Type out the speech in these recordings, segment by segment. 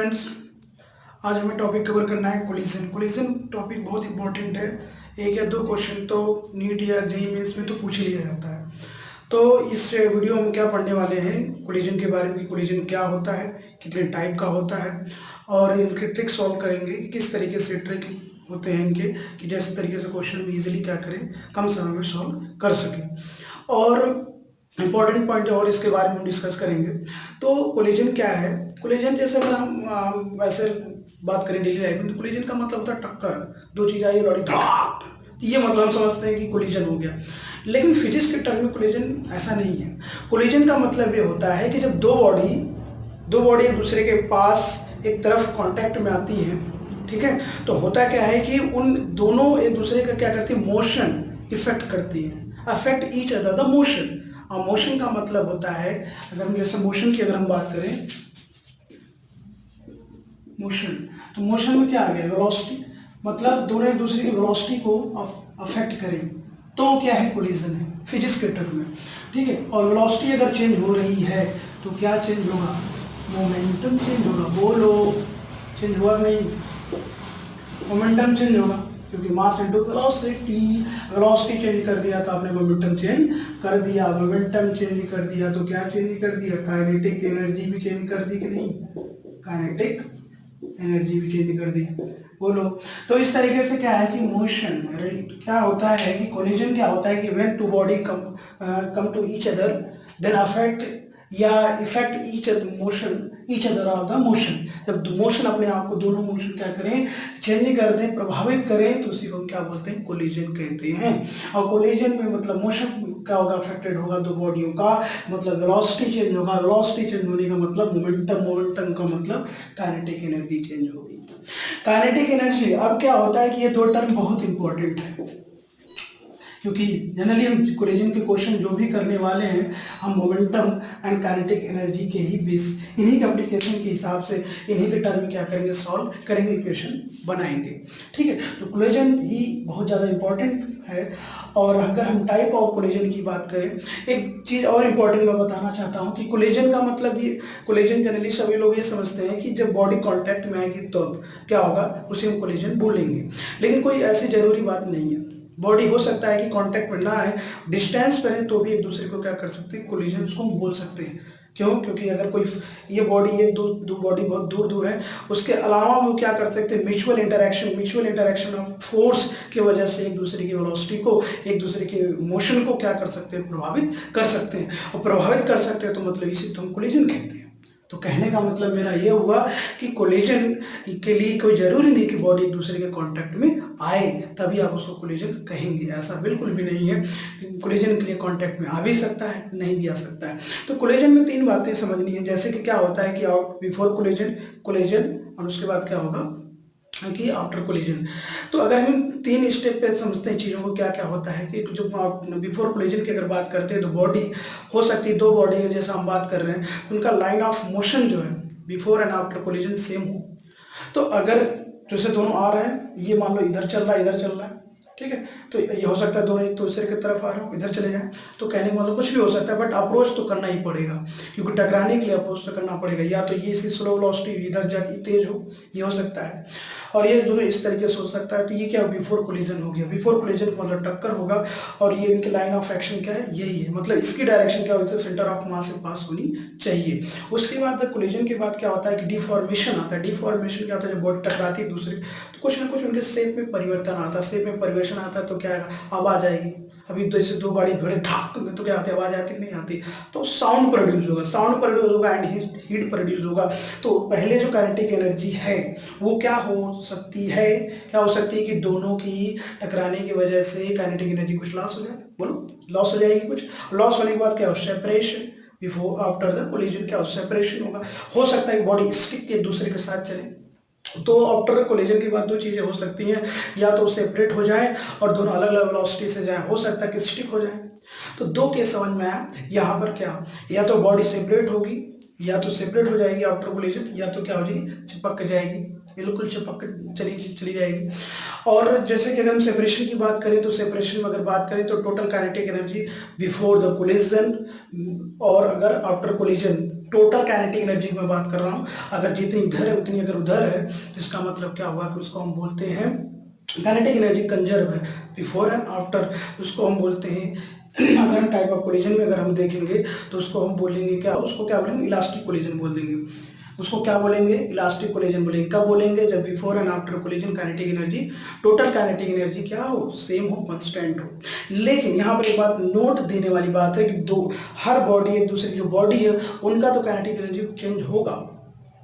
Friends, आज हमें topic cover करना है कोलिजन। कोलिजन टॉपिक बहुत इंपॉर्टेंट है। एक या दो क्वेश्चन तो नीट या जेईई मेंस में तो पूछ ही लिया जाता है। तो इस वीडियो में क्या पढ़ने वाले हैं कोलिजन के बारे में कि कोलिजन क्या होता है, कितने टाइप का होता है और इनके ट्रिक सॉल्व करेंगे कि किस तरीके से ट्रिक होते हैं इनके, कि जैसे तरीके से क्वेश्चन में ईजिली क्या करें, कम समय में सॉल्व कर सकें। और इम्पॉर्टेंट पॉइंट और इसके बारे में हम डिस्कस करेंगे। तो कोलिजन क्या है? कोलिजन जैसे अगर हम वैसे बात करें डेली लाइफ में, तो कोलिजन का मतलब होता है टक्कर, दो चीज़ आई लड़ी धड़ाक, तो ये मतलब हम समझते हैं कि कोलिजन हो गया। लेकिन फिजिक्स के टर्म में कोलिजन ऐसा नहीं है। कोलिजन का मतलब ये होता है कि जब दो बॉडी एक दूसरे के पास एक तरफ कांटेक्ट में आती हैं, ठीक है, तो होता क्या है कि उन दोनों एक दूसरे का क्या करती है, मोशन इफेक्ट करती हैं, affect each other the motion. और मोशन का मतलब होता है, अगर हम जैसे मोशन की अगर हम बात करें, मोशन, तो मोशन में क्या आ गया, वेलोसिटी, मतलब दोनों एक दूसरे की वेलोसिटी को अफेक्ट करें, तो क्या है, कोलिजन है फिजिक्स के टर्म में, ठीक है। और वेलोसिटी अगर चेंज हो रही है तो क्या चेंज होगा, मोमेंटम चेंज होगा। बोलो, चेंज हुआ नहीं, मोमेंटम चेंज होगा, क्योंकि mass into velocity, velocity change कर दिया तो आपने मोमेंटम चेंज कर दिया, मोमेंटम चेंज कर दिया तो क्या चेंज कर दिया, काइनेटिक एनर्जी भी चेंज कर दी कि नहीं, काइनेटिक एनर्जी भी चेंज कर दी। बोलो, तो इस तरीके से क्या है कि मोशन क्या होता है कि कोलिजन क्या होता है कि when two body come to each other then affect या effect each other of the motion. जब मोशन अपने आप को दोनों मोशन क्या करें, चेंज कर दें, प्रभावित करें, तो उसी को क्या बोलते हैं, कोलिजन कहते हैं। और कोलिजन में मतलब मोशन क्या होगा, अफेक्टेड होगा दो बॉडियों का, मतलब वेलोसिटी चेंज होगा, वेलोसिटी चेंज होने का मतलब मोमेंटम का मतलब काइनेटिक एनर्जी चेंज होगी। काइनेटिक एनर्जी, अब क्या होता है कि ये दो टर्म बहुत इंपॉर्टेंट है, क्योंकि जनरली हम कोलिजन के क्वेश्चन जो भी करने वाले हैं, हम मोमेंटम एंड काइनेटिक एनर्जी के ही बेस, इन्हीं के एप्लीकेशन के हिसाब से इन्हीं के टर्म क्या करेंगे, सॉल्व करेंगे, इक्वेशन बनाएंगे, ठीक है। तो कोलिजन ही बहुत ज़्यादा इंपॉर्टेंट है। और अगर हम टाइप ऑफ कोलिजन की बात करें, एक चीज़ और इम्पॉर्टेंट मैं बताना चाहता हूँ कि कोलिजन का मतलब ये, कोलिजन जनरली सभी लोग ये समझते हैं कि जब बॉडी कांटेक्ट में आएगी तो क्या होगा, उसे हम कोलिजन बोलेंगे, लेकिन कोई ऐसी ज़रूरी बात नहीं है। बॉडी हो सकता है कि कांटेक्ट में ना आए, डिस्टेंस पर है, तो भी एक दूसरे को क्या कर सकते हैं, कोलिजन उसको हम बोल सकते हैं। क्यों? क्योंकि अगर कोई ये बॉडी एक दो बॉडी बहुत दूर दूर है, उसके अलावा वो क्या कर सकते हैं, म्यूचुअल इंटरेक्शन ऑफ फोर्स की वजह से एक दूसरे की वेलोसिटी को, एक दूसरे के मोशन को क्या कर सकते हैं, प्रभावित कर सकते हैं। और प्रभावित कर सकते हैं तो मतलब इसी तो हम कोलिजन कहते हैं। तो कहने का मतलब मेरा ये हुआ कि कोलिजन के लिए कोई ज़रूरी नहीं कि बॉडी एक दूसरे के कांटेक्ट में आए तभी आप उसको कोलिजन कहेंगे, ऐसा बिल्कुल भी नहीं है। कोलिजन के लिए कांटेक्ट में आ भी सकता है, नहीं भी आ सकता है। तो कोलिजन में तीन बातें समझनी है, जैसे कि क्या होता है कि बिफोर कोलिजन और उसके बाद क्या होगा कि आफ्टर कोलिजन। तो अगर हम तीन स्टेप पे समझते हैं चीज़ों को, क्या क्या होता है कि जब आप बिफोर कोलिजन की अगर बात करते हैं तो बॉडी हो सकती है, दो बॉडी है जैसा हम बात कर रहे हैं, उनका लाइन ऑफ मोशन जो है before and after collision same हो। तो अगर जैसे दोनों आ रहे हैं, ये मान लो इधर चल रहा है, इधर चल रहा है, ठीक है, तो ये हो सकता है दोनों एक दूसरे की तरफ आ रहे हो, इधर चले जाएं, तो कहने का मतलब कुछ भी हो सकता है, बट अप्रोच तो करना ही पड़ेगा, क्योंकि टकराने के लिए अप्रोच तो करना पड़ेगा। या तो ये इसकी स्लो वेलोसिटी इधर जाके तेज हो, ये हो सकता है, और ये दोनों इस तरीके से हो सकता है। तो ये क्या बिफोर कोलिजन हो गया। बिफोर कोलिजन का मतलब टक्कर होगा, और ये इनकी लाइन ऑफ एक्शन क्या है, यही है, मतलब इसकी डायरेक्शन क्या होती है, सेंटर ऑफ मास से पास होनी चाहिए। उसके बाद कोलिजन के बाद क्या होता है कि डिफॉर्मेशन आता है। डिफॉर्मेशन क्या होता है, जब बॉडी टकराती है दूसरे, तो कुछ ना कुछ उनके शेप में परिवर्तन आता है। शेप में परिवर्तन आता है तो क्या आएगा, आवाज़ आएगी। अभी तो जैसे दो गाड़ी भिड़े ढाक, तो क्या आती है, आवाज़ आती नहीं आती, तो साउंड प्रोड्यूस होगा एंड हीट प्रोड्यूस होगा। तो पहले जो काइनेटिक एनर्जी है वो क्या हो सकती है, कि दोनों की टकराने की वजह से काइनेटिक एनर्जी कुछ लॉस हो जाए। बोलो, लॉस हो जाएगी, कुछ लॉस होने के बाद क्या हो, separation. Before after the collision क्या हो, सेपरेशन होगा। हो सकता है बॉडी स्टिक के दूसरे के साथ चले। तो आफ्टर कोलिजन के बाद दो चीज़ें हो सकती हैं, या तो सेपरेट हो जाए और दोनों अलग अलग वेलोसिटी से जाए, हो सकता है कि स्टिक हो जाए। तो दो केस समझ में आया। यहाँ पर क्या, या तो बॉडी सेपरेट होगी, या तो सेपरेट हो जाएगी आफ्टर कोलिजन, या तो क्या हो जाएगी, चिपक जाएगी, बिल्कुल चिपक चली जाएगी। और जैसे कि अगर हम सेपरेशन की बात करें, तो सेपरेशन में अगर बात करें तो total kinetic energy before the collision और अगर after collision total kinetic energy की मैं बात कर रहा हूँ। अगर जितनी इधर है उतनी अगर उधर है तो इसका मतलब क्या हुआ कि उसको हम बोलते हैं काइनेटिक एनर्जी कंजर्व है बिफोर एंड आफ्टर, उसको हम बोलते हैं अगर टाइप ऑफ कोलिजन में अगर हम देखेंगे तो उसको हम बोलेंगे क्या, उसको क्या बोलेंगे, इलास्टिक कोलिजन बोल देंगे। उसको क्या बोलेंगे, इलास्टिक कोलिजन बोलेंगे। कब बोलेंगे, जब before and after collision kinetic energy, total kinetic energy क्या हो, सेम हो, कांस्टेंट हो। लेकिन यहाँ पर एक बात नोट देने वाली बात है कि दो हर बॉडी, एक दूसरे की जो बॉडी है उनका तो काइनेटिक एनर्जी चेंज होगा,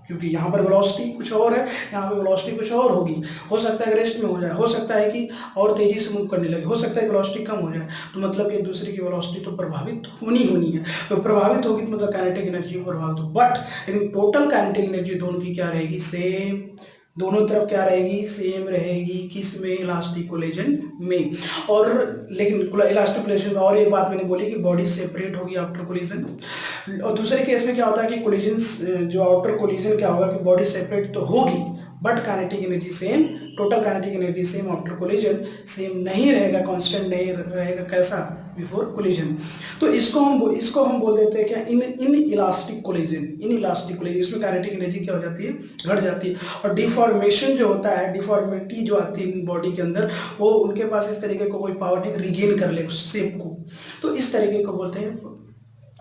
क्योंकि यहाँ पर वेलोसिटी कुछ और है, यहाँ पर वेलोसिटी कुछ और होगी। हो सकता है रेस्ट में हो जाए, हो सकता है कि और तेजी से मूव करने लगे, हो सकता है वेलोसिटी कम हो जाए, तो मतलब कि एक दूसरे की वेलोसिटी तो प्रभावित होनी है। तो प्रभावित होगी तो मतलब काइनेटिक एनर्जी प्रभावित हो, बट लेकिन टोटल काइनेटिक एनर्जी दोनों की क्या रहेगी, सेम, दोनों तरफ क्या रहेगी, सेम रहेगी। किस में, इलास्टिक कोलिजन में। और लेकिन इलास्टिक कोलिजन में और एक बात मैंने बोली कि बॉडी सेपरेट होगी आफ्टर कोलिजन। और दूसरे केस में क्या होता है कि कोलिजन जो आउटर कोलिजन क्या होगा कि बॉडी सेपरेट तो होगी but kinetic energy same, total kinetic energy same after collision same नहीं रहेगा, कांस्टेंट नहीं रहेगा। कैसा, बिफोर कोलिजन। तो इसको हम बोल देते हैं क्या, in elastic collision, in elastic collision. इसमें काइनेटिक एनर्जी क्या हो जाती है, घट जाती है। और डिफॉर्मेशन जो होता है, डिफॉर्मिटी जो आती है बॉडी के अंदर, वो उनके पास इस तरीके को कोई पावर नहीं रिगेन कर ले उस शेप को, तो इस तरीके को बोलते हैं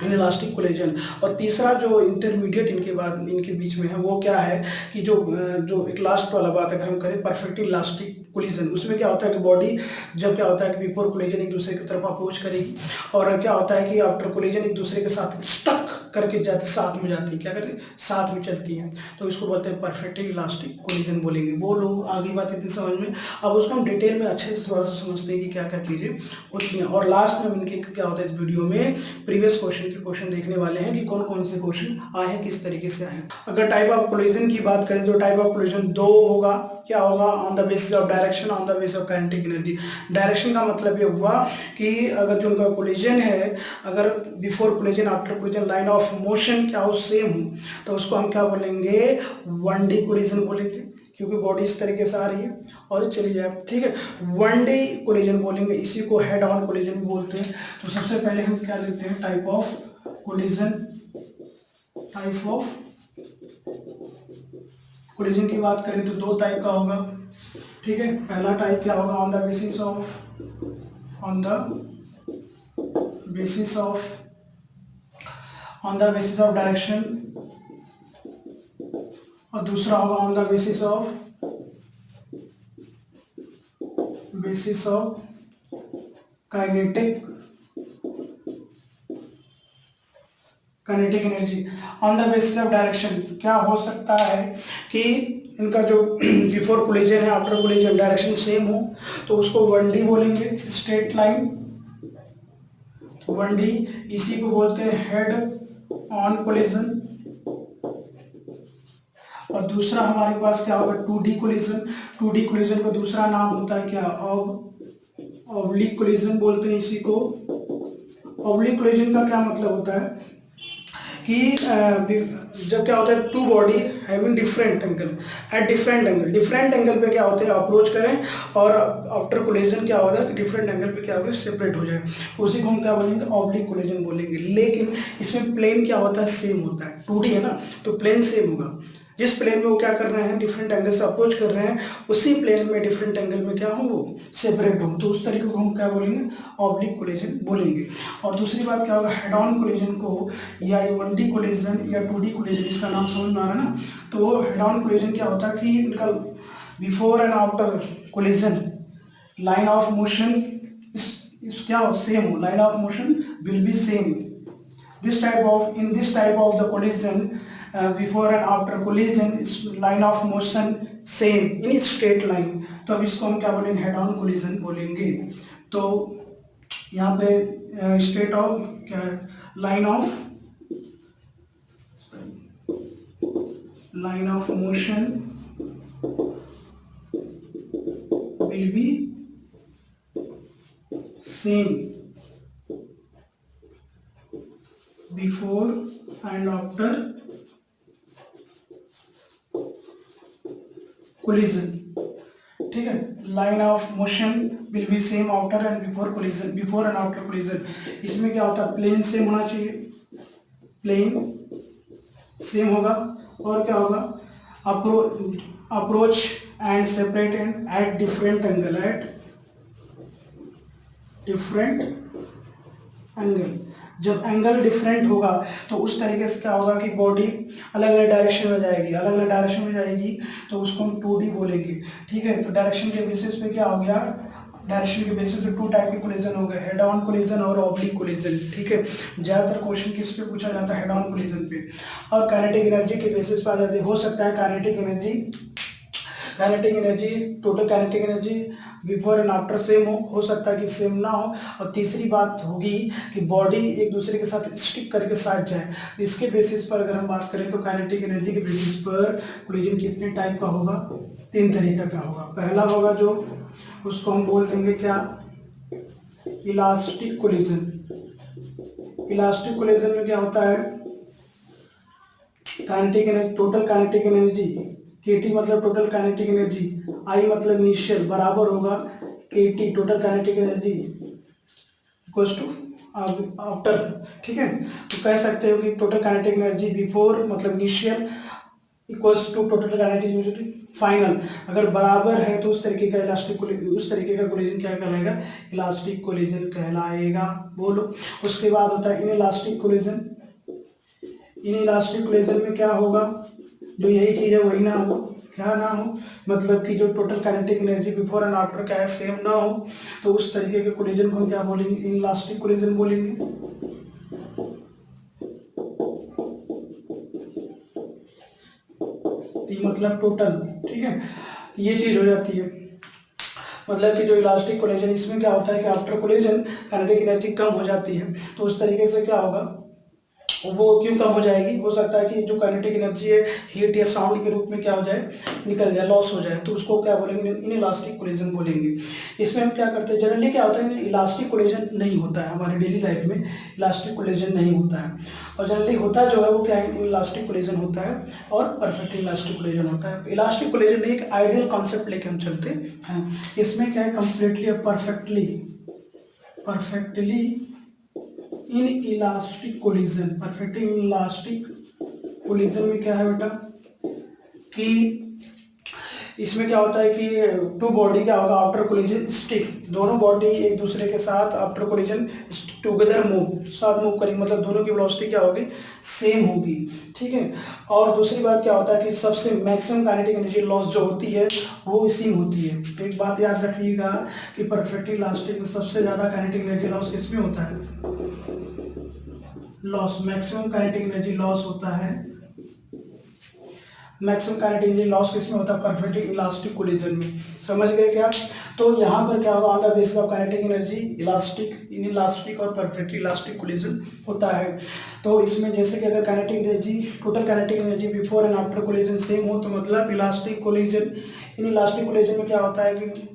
इलास्टिक कोलिजन। और तीसरा जो इंटरमीडिएट इनके बीच में है वो क्या है कि जो एक लास्ट वाला बात अगर हम करें, परफेक्ट इलास्टिक कोलिजन, उसमें क्या होता है कि बॉडी जब क्या होता है कि बिफोर कोलिजन एक दूसरे की तरफ अप्रोच करेगी, और क्या होता है कि आफ्टर कोलिजन एक दूसरे के साथ स्टक करके जाते, साथ में जाती है, क्या करते हैं, साथ में चलती हैं, तो इसको बोलते हैं परफेक्ट इलास्टिक कोलिजन बोलेंगे। वो लोग आगे बात इतनी समझ में, अब उसको हम डिटेल में अच्छे से थोड़ा सा समझते हैं कि क्या क्या चीज़ें होती हैं। और लास्ट में हम इनके क्या होता है, इस वीडियो में प्रीवियस क्वेश्चन देखने वाले हैं कि कौन कौन से क्वेश्चन आए हैं, किस तरीके से आए हैं। अगर टाइप ऑफ कोलिजन की बात करें तो टाइप ऑफ कोलिजन दो होगा। क्या होगा, on the basis of direction, on the basis of kinetic energy. Direction का मतलब ये हुआ कि अगर जो उनका कोलिजन है, अगर before collision after collision line of motion क्या हो, सेम हो, तो उसको हम क्या बोलेंगे, 1D कोलिजन बोलेंगे, क्योंकि बॉडी इस तरीके से आ रही है और चली जाए, ठीक है, 1D कोलिजन बोलेंगे। इसी को हेड ऑन कोलिजन भी बोलते हैं। तो सबसे पहले हम क्या लेते हैं, type of collision. Type of collision की बात करें तो दो टाइप का होगा, ठीक है। पहला टाइप क्या होगा, on the basis of direction, और दूसरा होगा on the basis of kinetic energy. On the basis of direction क्या हो सकता है कि इनका जो बिफोर कोलिजन है आफ्टर कोलिजन डायरेक्शन सेम हो, तो उसको 1D बोलेंगे, स्ट्रेट लाइन 1D। इसी को बोलते हैं हेड ऑन कोलिजन। और दूसरा हमारे पास क्या होगा, 2D कोलिजन। 2D कोलिजन का दूसरा नाम होता है क्या, ऑब्लिक कोलिजन बोलते हैं इसी को। ऑब्लिक कोलिजन का क्या मतलब होता है कि जब क्या होता है, two body having different angle at different angle पे क्या होते हैं, अप्रोच करें, और आफ्टर कोलिजन क्या होता है कि डिफरेंट एंगल पे क्या होगा, सेपरेट हो जाए, उसी को हम क्या बोलेंगे, ऑब्लिक कोलिजन बोलेंगे। लेकिन इसमें प्लेन क्या होता है, सेम होता है। 2D है ना, तो प्लेन सेम होगा। जिस प्लेन में वो क्या कर रहे हैं, डिफरेंट एंगल से अप्रोच कर रहे हैं, उसी प्लेन में डिफरेंट एंगल में क्या हो, वो सेपरेट हो, तो उस तरीके को हम क्या बोलेंगे, ऑब्लिक कोलिजन बोलेंगे। और दूसरी बात क्या होगा, हेड ऑन कोलिजन को या 1D कोलिजन या 2D कोलिजन, इसका नाम समझ में आ रहा है ना। तो हेड ऑन कोलिजन क्या होता है कि इनका before and after collision line of motion इस क्या हो, सेम हो, line of motion will be same. This type of the collision before and after collision line of motion same in straight line, तो अब इसको हम क्या बोलेंगे, हेड ऑन कोलिजन बोलेंगे। तो यहाँ पे स्ट्रेट ऑफ क्या, line of motion will be same before and after collision, ठीक है। Line of motion will be same after and before and after collision. इसमें क्या होता है, प्लेन सेम होना चाहिए, प्लेन सेम होगा। और क्या होगा, approach and separate and eight different angle, at different angle. जब एंगल डिफरेंट होगा तो उस तरीके से क्या होगा कि बॉडी अलग अलग डायरेक्शन में जाएगी, अलग अलग डायरेक्शन में जाएगी तो उसको हम 2D बोलेंगे, ठीक है। तो डायरेक्शन के बेसिस पे क्या हो गया, डायरेक्शन के बेसिस पे 2 टाइप के कोलिजन हो गए, हेड ऑन कोलिजन और ऑब्लिक कोलिजन, ठीक है। ज़्यादातर क्वेश्चन किस पे पूछा जाता है, हेड ऑन कोलिजन पे। और काइनेटिक एनर्जी के बेसिस पे आ जाते हैं, हो सकता है kinetic energy total kinetic energy before and after same हो सकता है कि सेम ना हो। और तीसरी बात होगी कि बॉडी एक दूसरे के साथ स्टिक करके साथ जाए। इसके बेसिस पर अगर हम बात करें तो काइनेटिक एनर्जी के बेसिस पर कोलिजन कितने टाइप का होगा, 3 तरीका का होगा। पहला होगा जो उसको हम बोल देंगे क्या, इलास्टिक कोलिजन। इलास्टिक कोलिजन में क्या होता है, kinetic energy, total kinetic energy KT मतलब टोटल काइनेटिक एनर्जी, I मतलब इनिशियल बराबर होगा KT total kinetic energy equals to after, ठीक है। तो कह सकते हो कि टोटल काइनेटिक एनर्जी बिफोर मतलब initial equals to total kinetic energy final. अगर बराबर है तो उस तरीके का कोलिजन क्या कहलाएगा, इलास्टिक कोलिजन कहलाएगा। बोलो। उसके बाद होता है इनइलास्टिक कोलिजन। इनइलास्टिक कोलिजन में क्या होगा, जो यही चीज़ है वही ना हो, क्या ना हो, मतलब कि जो total kinetic energy before and after क्या है सेम ना हो, तो उस तरीके के कोलिजन को हम क्या बोलेंगे, इनइलास्टिक कोलिजन बोलेंगे। मतलब टोटल, ठीक है। ये चीज हो जाती है, मतलब कि जो इलास्टिक कोलिजन इसमें क्या होता है कि आफ्टर कोलिजन काइनेटिक एनर्जी कम हो जाती है। तो उस तरीके से क्या होगा, वो क्यों कम हो जाएगी, हो सकता है कि जो काइनेटिक एनर्जी है हीट या साउंड के रूप में क्या हो जाए, निकल जाए, लॉस हो जाए, तो उसको क्या बोलेंगे, इनइलास्टिक कोलिजन बोलेंगे। इसमें हम क्या करते हैं, जनरली क्या होता है, इलास्टिक कोलिजन नहीं होता है हमारी डेली लाइफ में, इलास्टिक कोलिजन नहीं होता है। और जनरली होता जो है वो क्या है, इलास्टिक कोलिजन होता है और परफेक्ट इलास्टिक कोलिजन होता है। इलास्टिक कोलिजन में एक आइडियल कॉन्सेप्ट लेके हम चलते हैं। इसमें क्या है, कंप्लीटली और perfectly in elastic collision, perfectly in elastic collision में क्या है बेटा कि इसमें क्या होता है कि 2 बॉडी क्या होगा, आफ्टर कोलिजन स्टिक, दोनों बॉडी एक दूसरे के साथ आफ्टर कोलिजन टुगेदर साथ मूव करेंगे, मतलब दोनों की वेलोसिटी क्या होगी, सेम होगी, ठीक है। और दूसरी बात क्या होता है कि सबसे मैक्सिमम काइनेटिक एनर्जी लॉस जो होती है वो इसी में होती है। तो एक बात याद रखिएगा कि परफेक्टली इलास्टिक में सबसे ज़्यादा काइनेटिक एनर्जी लॉस किसमें होता है, मैक्सिमम काइनेटिक एनर्जी लॉस होता है, मैक्सिमम काइनेटिक एनर्जी लॉस किसमें होता है, परफेक्टली इलास्टिक कोलिजन में। समझ गए क्या। तो यहाँ पर क्या होगा, on the basis of kinetic energy elastic, inelastic और परफेक्टली इलास्टिक कोलिजन होता है। तो इसमें जैसे कि अगर kinetic energy, total kinetic energy before and after collision same हो तो मतलब इलास्टिक कोलिजन। इनइलास्टिक कोलिजन में क्या होता है कि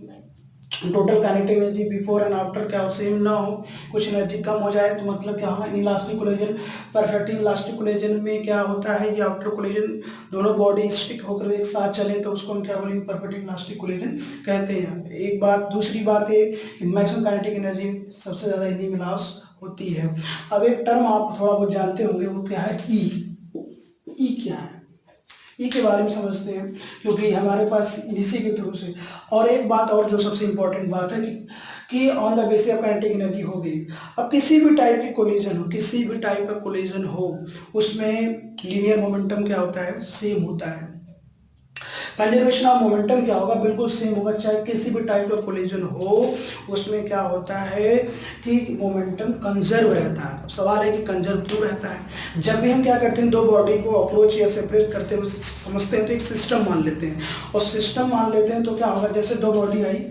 total kinetic energy before and after क्या हो, सेम ना हो, कुछ एनर्जी कम हो जाए, तो मतलब क्या होगा, inelastic collision. Perfect elastic collision में क्या होता है कि आफ्टर कोलिजन दोनों बॉडी स्टिक होकर एक साथ चले तो उसको हम क्या बोलेंगे, परफेक्ट इलास्टिक कोलिजन कहते हैं। एक बात, दूसरी बात है कि मैक्सिमम काइनेटिक एनर्जी सबसे ज़्यादा इन्हीं में लॉस होती है। अब एक टर्म आप थोड़ा बहुत जानते होंगे, वो क्या है, ई क्या है, ई के बारे में समझते हैं क्योंकि हमारे पास इसी के थ्रू से। और एक बात और जो सबसे इम्पोर्टेंट बात है कि on the basis of kinetic energy हो गई। अब किसी भी टाइप की कोलिजन हो, किसी भी टाइप का कोलिजन हो, उसमें लीनियर मोमेंटम क्या होता है, सेम होता है। कंजर्वेशन ऑफ मोमेंटम क्या होगा, बिल्कुल सेम होगा, चाहे किसी भी टाइप का कोलिजन हो, उसमें क्या होता है कि मोमेंटम कंजर्व रहता है। अब सवाल है कि कंजर्व क्यों रहता है। जब भी हम क्या करते हैं, दो बॉडी को अप्रोच या सेपरेट करते हुए समझते हैं तो एक सिस्टम मान लेते हैं, और सिस्टम मान लेते हैं तो क्या होगा, जैसे दो बॉडी आई,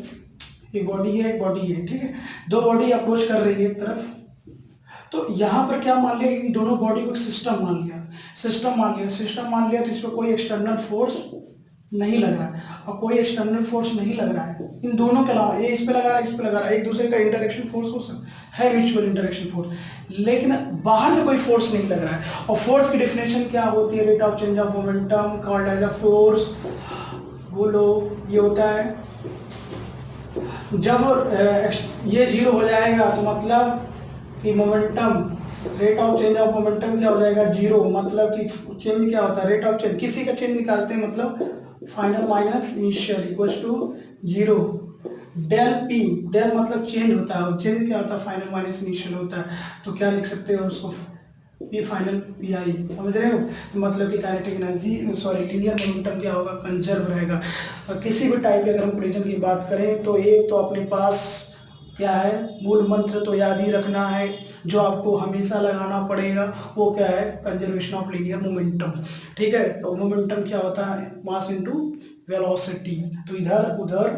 एक बॉडी है एक बॉडी है, ठीक है, दो बॉडी अप्रोच कर रही है एक तरफ, तो यहाँ पर क्या मान लिया, इन दोनों बॉडी को सिस्टम मान लिया, सिस्टम मान लिया तो इस पर कोई एक्सटर्नल फोर्स नहीं लग रहा है, और कोई एक्सटर्नल फोर्स नहीं लग रहा है इन दोनों के अलावा, ये इस पे लगा रहा है, इस पे लगा रहा है, एक दूसरे का इंटरेक्शन फोर्स हो सकता है, म्यूचुअल इंटरेक्शन फोर्स, लेकिन बाहर से कोई फोर्स नहीं लग रहा है। और फोर्स की डेफिनेशन क्या होती है, rate of change of momentum called as a force. बोलो, ये होता है जब ये जीरो हो जाएगा तो मतलब कि momentum rate of change of momentum क्या हो जाएगा, जीरो। मतलब कि चेंज क्या होता है, रेट ऑफ चेंज, किसी का चेंज निकालते हैं मतलब final minus initial equals to zero. Del P, del मतलब चेंज होता है, और चेंज क्या होता है, फाइनल माइनस इनिशियल होता है। तो क्या लिख सकते हो उसको, पी फाइनल पी आई, समझ रहे हो। तो मतलब कि kinetic energy, sorry linear momentum क्या होगा, कंजर्व रहेगा। और किसी भी टाइप के अगर हम कोलिजन की बात करें तो एक तो अपने पास क्या है, मूल मंत्र तो याद ही रखना है, जो आपको हमेशा लगाना पड़ेगा, वो क्या है, कंजर्वेशन ऑफ लीनियर मोमेंटम। ठीक है, तो मोमेंटम क्या होता है, मास इनटू वेलोसिटी। तो इधर उधर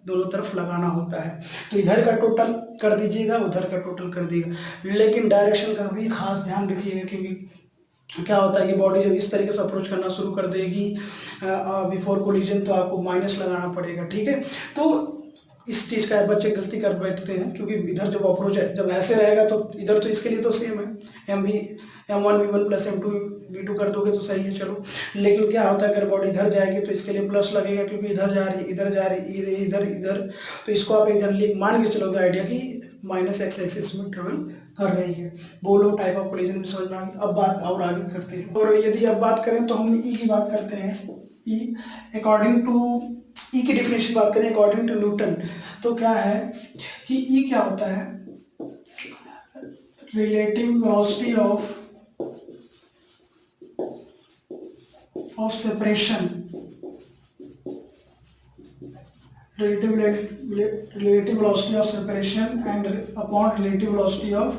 दोनों तरफ लगाना होता है। तो इधर का टोटल कर दीजिएगा, उधर का टोटल कर दीजिएगा, लेकिन डायरेक्शन का भी खास ध्यान रखिएगा, क्योंकि क्या होता है कि बॉडी जब इस तरीके से अप्रोच करना शुरू कर देगी बिफोर कोलिजन, तो आपको माइनस लगाना पड़ेगा। ठीक है, तो इस चीज़ का बच्चे गलती कर बैठते हैं, क्योंकि इधर जब अप्रोच है, जब ऐसे रहेगा तो इधर तो इसके लिए तो सेम है, M1 V1 plus M2 V2 कर दोगे तो सही है, चलो। लेकिन क्या होता है, अगर बॉडी इधर जाएगी तो इसके लिए प्लस लगेगा, क्योंकि इधर जा रही, इधर जा रही, इधर इधर। तो इसको आप एक जनरली मान के चलोगे आइडिया की माइनस एक्स एक्सिस में ट्रेवल कर रही है। बोलो टाइप ऑफ कोलिजन में समझ में आ गई। अब बात और आगे करते हैं, और यदि अब बात करें तो हम ई की बात करते हैं। ई अकॉर्डिंग टू, ई की डिफिनेशन बात करें अकॉर्डिंग टू न्यूटन, तो क्या है कि ई क्या होता है, relative velocity of separation, relative velocity of separation and upon relative velocity of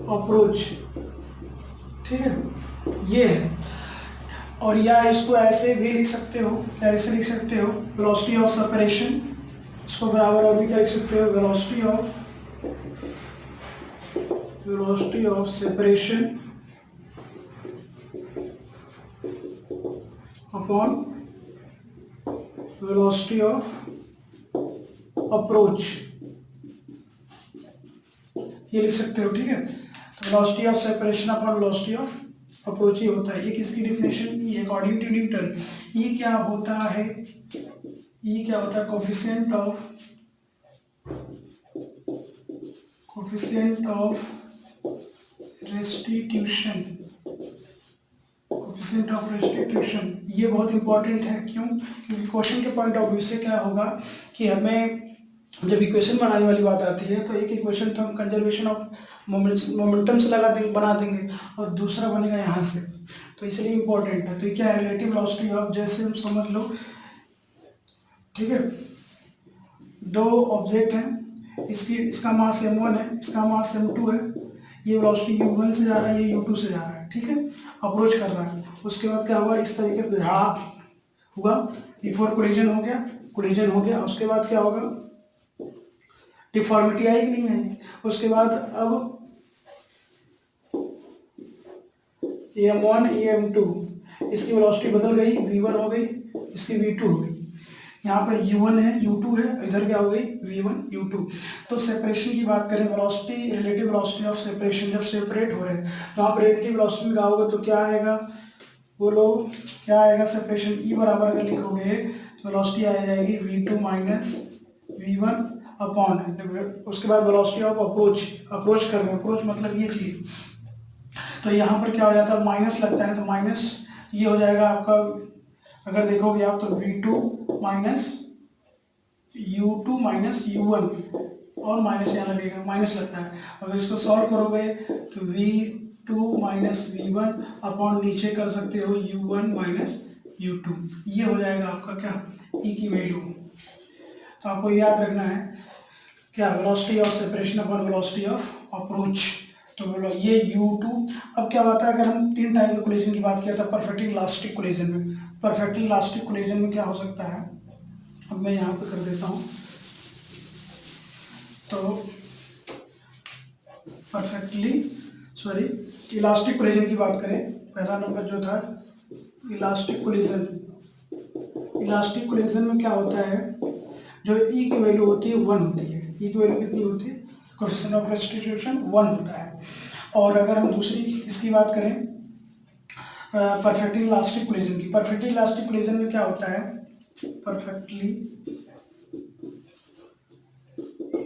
approach। ठीक है, ये है। और या इसको ऐसे भी लिख सकते हो, कैसे लिख सकते हो, वेलोसिटी ऑफ सेपरेशन, इसको बराबर और भी क्या लिख सकते हो, velocity of separation upon velocity of approach, ये लिख सकते हो। ठीक है, तो velocity of separation upon velocity of approach ही होता है। ये किसकी definition, e according to Newton. E क्या होता है, ई क्या होता है, coefficient of restitution, coefficient of restitution. ये बहुत इंपॉर्टेंट है, क्यों, क्योंकि क्वेश्चन के पॉइंट ऑफ व्यू से क्या होगा कि हमें जब इक्वेशन बनाने वाली बात आती है, तो एक इक्वेशन तो हम कंजर्वेशन ऑफ मोमेंटम से लगा देंगे, बना देंगे, और दूसरा बनेगा यहाँ से, तो इसलिए इंपॉर्टेंट है। तो ये क्या है, रिलेटिव वेलोसिटी ऑफ, जैसे हम समझ लो, ठीक है, दो ऑब्जेक्ट हैं, इसका मास m1 है, इसका मास m2 है, ये वेलोसिटी u1 से जा रहा है, ये u2 से जा रहा है। ठीक है, अप्रोच कर रहा है। उसके बाद क्या हुआ, इस तरीके से झाप हुआ, बिफोर कोलिजन हो गया, उसके बाद क्या होगा, डिफॉर्मिटी आई कि नहीं आई। उसके बाद अब m1 m2, इसकी वेलोसिटी बदल गई, v1 हो गई, इसकी v2 हो गई। यहाँ पर u1 है, u2 है, इधर क्या हो गई, v1 u2। तो सेपरेशन की बात करें, velocity, relative velocity of separation, जब सेपरेट हो रहे हैं तो यहाँ पर रिलेटिव वेलोसिटी में क्या होगा, तो क्या आएगा, बोलो क्या आएगा, सेपरेशन ई बराबर अगर लिखोगे तो वेलोसिटी आ जाएगी v2 माइनस v1 अपॉन, उसके बाद वेलोसिटी ऑफ अप्रोच कर रहे हैं, अप्रोच मतलब ये चीज। तो यहाँ पर क्या हो जाता है, माइनस लगता है, तो माइनस ये हो जाएगा आपका, अगर देखोगे आप तो v2 minus u2 minus u1, और माइनस यहाँ लगेगा, माइनस लगता है। अगर इसको सॉल्व करोगे तो v2 माइनस v1 अपॉन नीचे कर सकते हो u1 माइनस u2, ये हो जाएगा आपका क्या, ई की वैल्यू। तो आपको याद रखना है क्या, velocity of separation upon velocity of approach. तो बोलो ये u2। अब क्या बात है, अगर हम तीन टाइप के कोलिजन की बात किया था, परफेक्टली इलास्टिक कोलिजन में, परफेक्टली इलास्टिक कोलिजन में क्या हो सकता है, अब मैं यहाँ पे कर देता हूँ। तो इलास्टिक कोलिजन की बात करें, पहला नंबर जो था इलास्टिक कोलिजन। इलास्टिक कोलिजन में क्या होता है, जो ई की वैल्यू होती है 1 होती है, ई की वैल्यू कितनी होती है, कोएफिशिएंट ऑफ रेस्टिट्यूशन 1 होता है। और अगर हम दूसरी इसकी बात करें, परफेक्टली इलास्टिक कोलिजन की, परफेक्टली इलास्टिक कोलिजन में क्या होता है, perfectly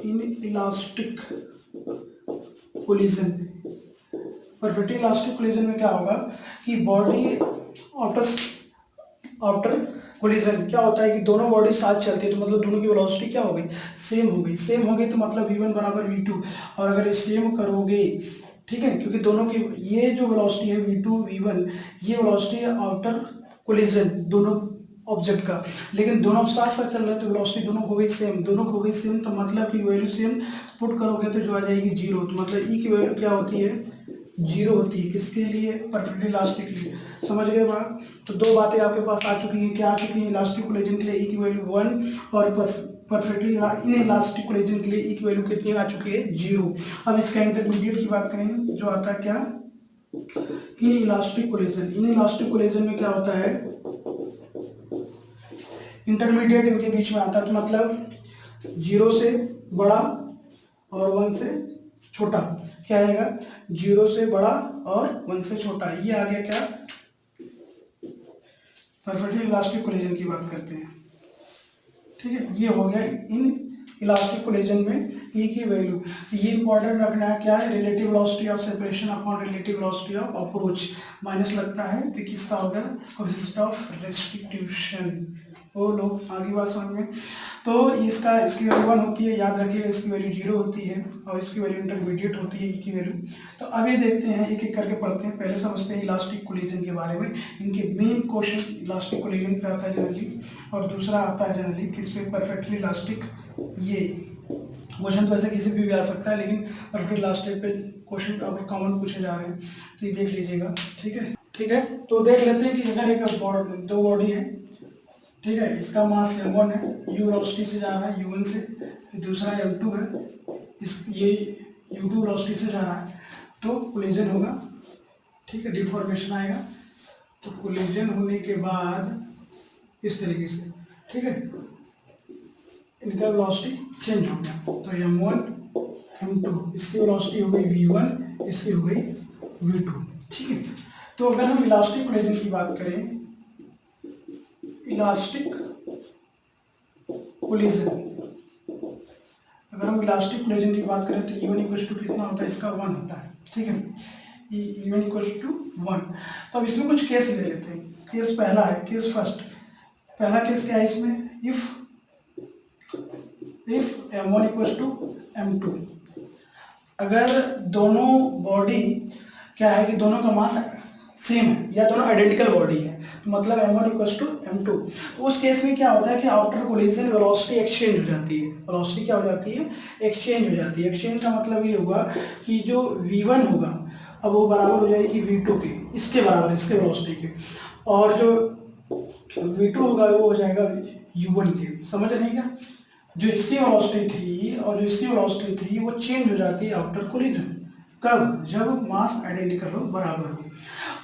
in elastic collision, perfectly elastic collision में क्या होगा कि बॉडी आफ्टर कोलिजन क्या होता है कि दोनों बॉडी साथ चलती है, तो मतलब दोनों की वेलोसिटी क्या हो गई, सेम हो गई। सेम हो गई तो मतलब v1 बराबर v2, और अगर ये सेम करोगे, ठीक है, क्योंकि दोनों की ये जो वेलोसिटी है v2 v1, ये वेलोसिटी है आफ्टर कोलिजन दोनों ऑब्जेक्ट का, लेकिन दोनों साथ साथ चल रहे हैं तो वेलोसिटी दोनों हो गई सेम, दोनों हो गई सेम, तो मतलब कि वैल्यू सेम पुट करोगे तो जो आ जाएगी 0, तो मतलब ई की वैल्यू क्या होती है, 0 होती है। किसके लिए, परफेक्टली इलास्टिक के लिए। समझ गए बात। तो दो बातें आपके पास आ चुकी हैं, क्या आ चुकी हैं, इलास्टिक कोलिजन के लिए ई की वैल्यू 1 और परफेक्टली इन इलास्टिक कोलिजन के लिए ई की वैल्यू कितनी आ चुकी है, 0। अब इसका इंटरमीडिएट की बात करें जो आता है क्या, in elastic collision. In elastic collision में क्या होता है, इंटरमीडिएट इनके बीच में आता है, तो मतलब 0 से बड़ा और 1 से छोटा, क्या आएगा, 0 से बड़ा और 1 से छोटा, ये आ गया क्या, परफेक्टली इलास्टिक कोलिजन की बात करते हैं, ठीक है। ये हो गया इन इलास्टिक कोलिजन में ई की वैल्यू। ये इंपॉर्टेंट रखना है, क्या है, relative velocity of separation upon relative velocity of approach, minus लगता है तो किसका होगा, कोएफिशिएंट ऑफ रेस्टिट्यूशन। वो लोग आगे बात समझ में। तो इसकी वैल्यू 1 होती है, याद रखिएगा, इसकी वैल्यू 0 होती है और इसकी वैल्यू इंटरमीडिएट होती है ई की वैल्यू। तो अब ये देखते हैं, एक एक करके पढ़ते हैं। पहले समझते हैं इलास्टिक कोलिजन के बारे में। इनके मेन क्वेश्चन इलास्टिक कोलिजन पे आता है जनरली, और दूसरा आता है जनरली किस पे, परफेक्टली इलास्टिक। ये क्वेश्चन तो ऐसे किसी भी आ सकता है, लेकिन परफेक्टली इलास्टिक पे क्वेश्चन अगर कॉमन पूछे जा रहे हैं तो ये देख लीजिएगा, ठीक है। ठीक है, तो देख लेते हैं कि अगर एक दो बॉडी है, ठीक है, इसका मास m1 है, u वेलोसिटी से जा रहा है u1 से, दूसरा m2 है, ये u2 वेलोसिटी से जा रहा है, तो कोलिजन होगा, ठीक है, डिफॉर्मेशन आएगा। तो कोलिजन होने के बाद इस तरीके से, ठीक है, इनका वेलोसिटी चेंज हो गया, तो m1 m2, इसकी वेलोसिटी हो गई v1, इसकी हो गई v2, ठीक है। तो अगर हम इलास्टिक कोलिजन की बात करें, इलास्टिक कोलिजन, अगर हम इलास्टिक कोलिजन की बात करें तो E1 इक्वल टू कितना होता है, इसका 1 होता है, ठीक है, E1 इक्वल टू 1। तो अब इसमें कुछ केस ले लेते हैं। केस पहला है, केस फर्स्ट, पहला केस क्या है इसमें, if m1 equal to m2, अगर दोनों बॉडी क्या है कि दोनों का मास सेम है या दोनों आइडेंटिकल बॉडी है, तो मतलब m1 इक्वल टू m2, तो उस केस में क्या होता है कि आफ्टर कोलिजन वेलोसिटी एक्सचेंज हो जाती है। वेलोसिटी क्या हो जाती है, एक्सचेंज हो जाती है। एक्सचेंज का मतलब ये होगा कि जो v1 होगा अब वो बराबर हो जाएगी v2 के, इसके बराबर, इसके वेलोसिटी के, और जो v2 होगा वो हो जाएगा u1 के। समझ नहीं क्या, जो इसकी वेलोसिटी थी और जो इसकी वेलोसिटी थी वो चेंज हो जाती है आफ्टर कोलिजन। कब, जब मास आइडेंटिकल हो, बराबर हो।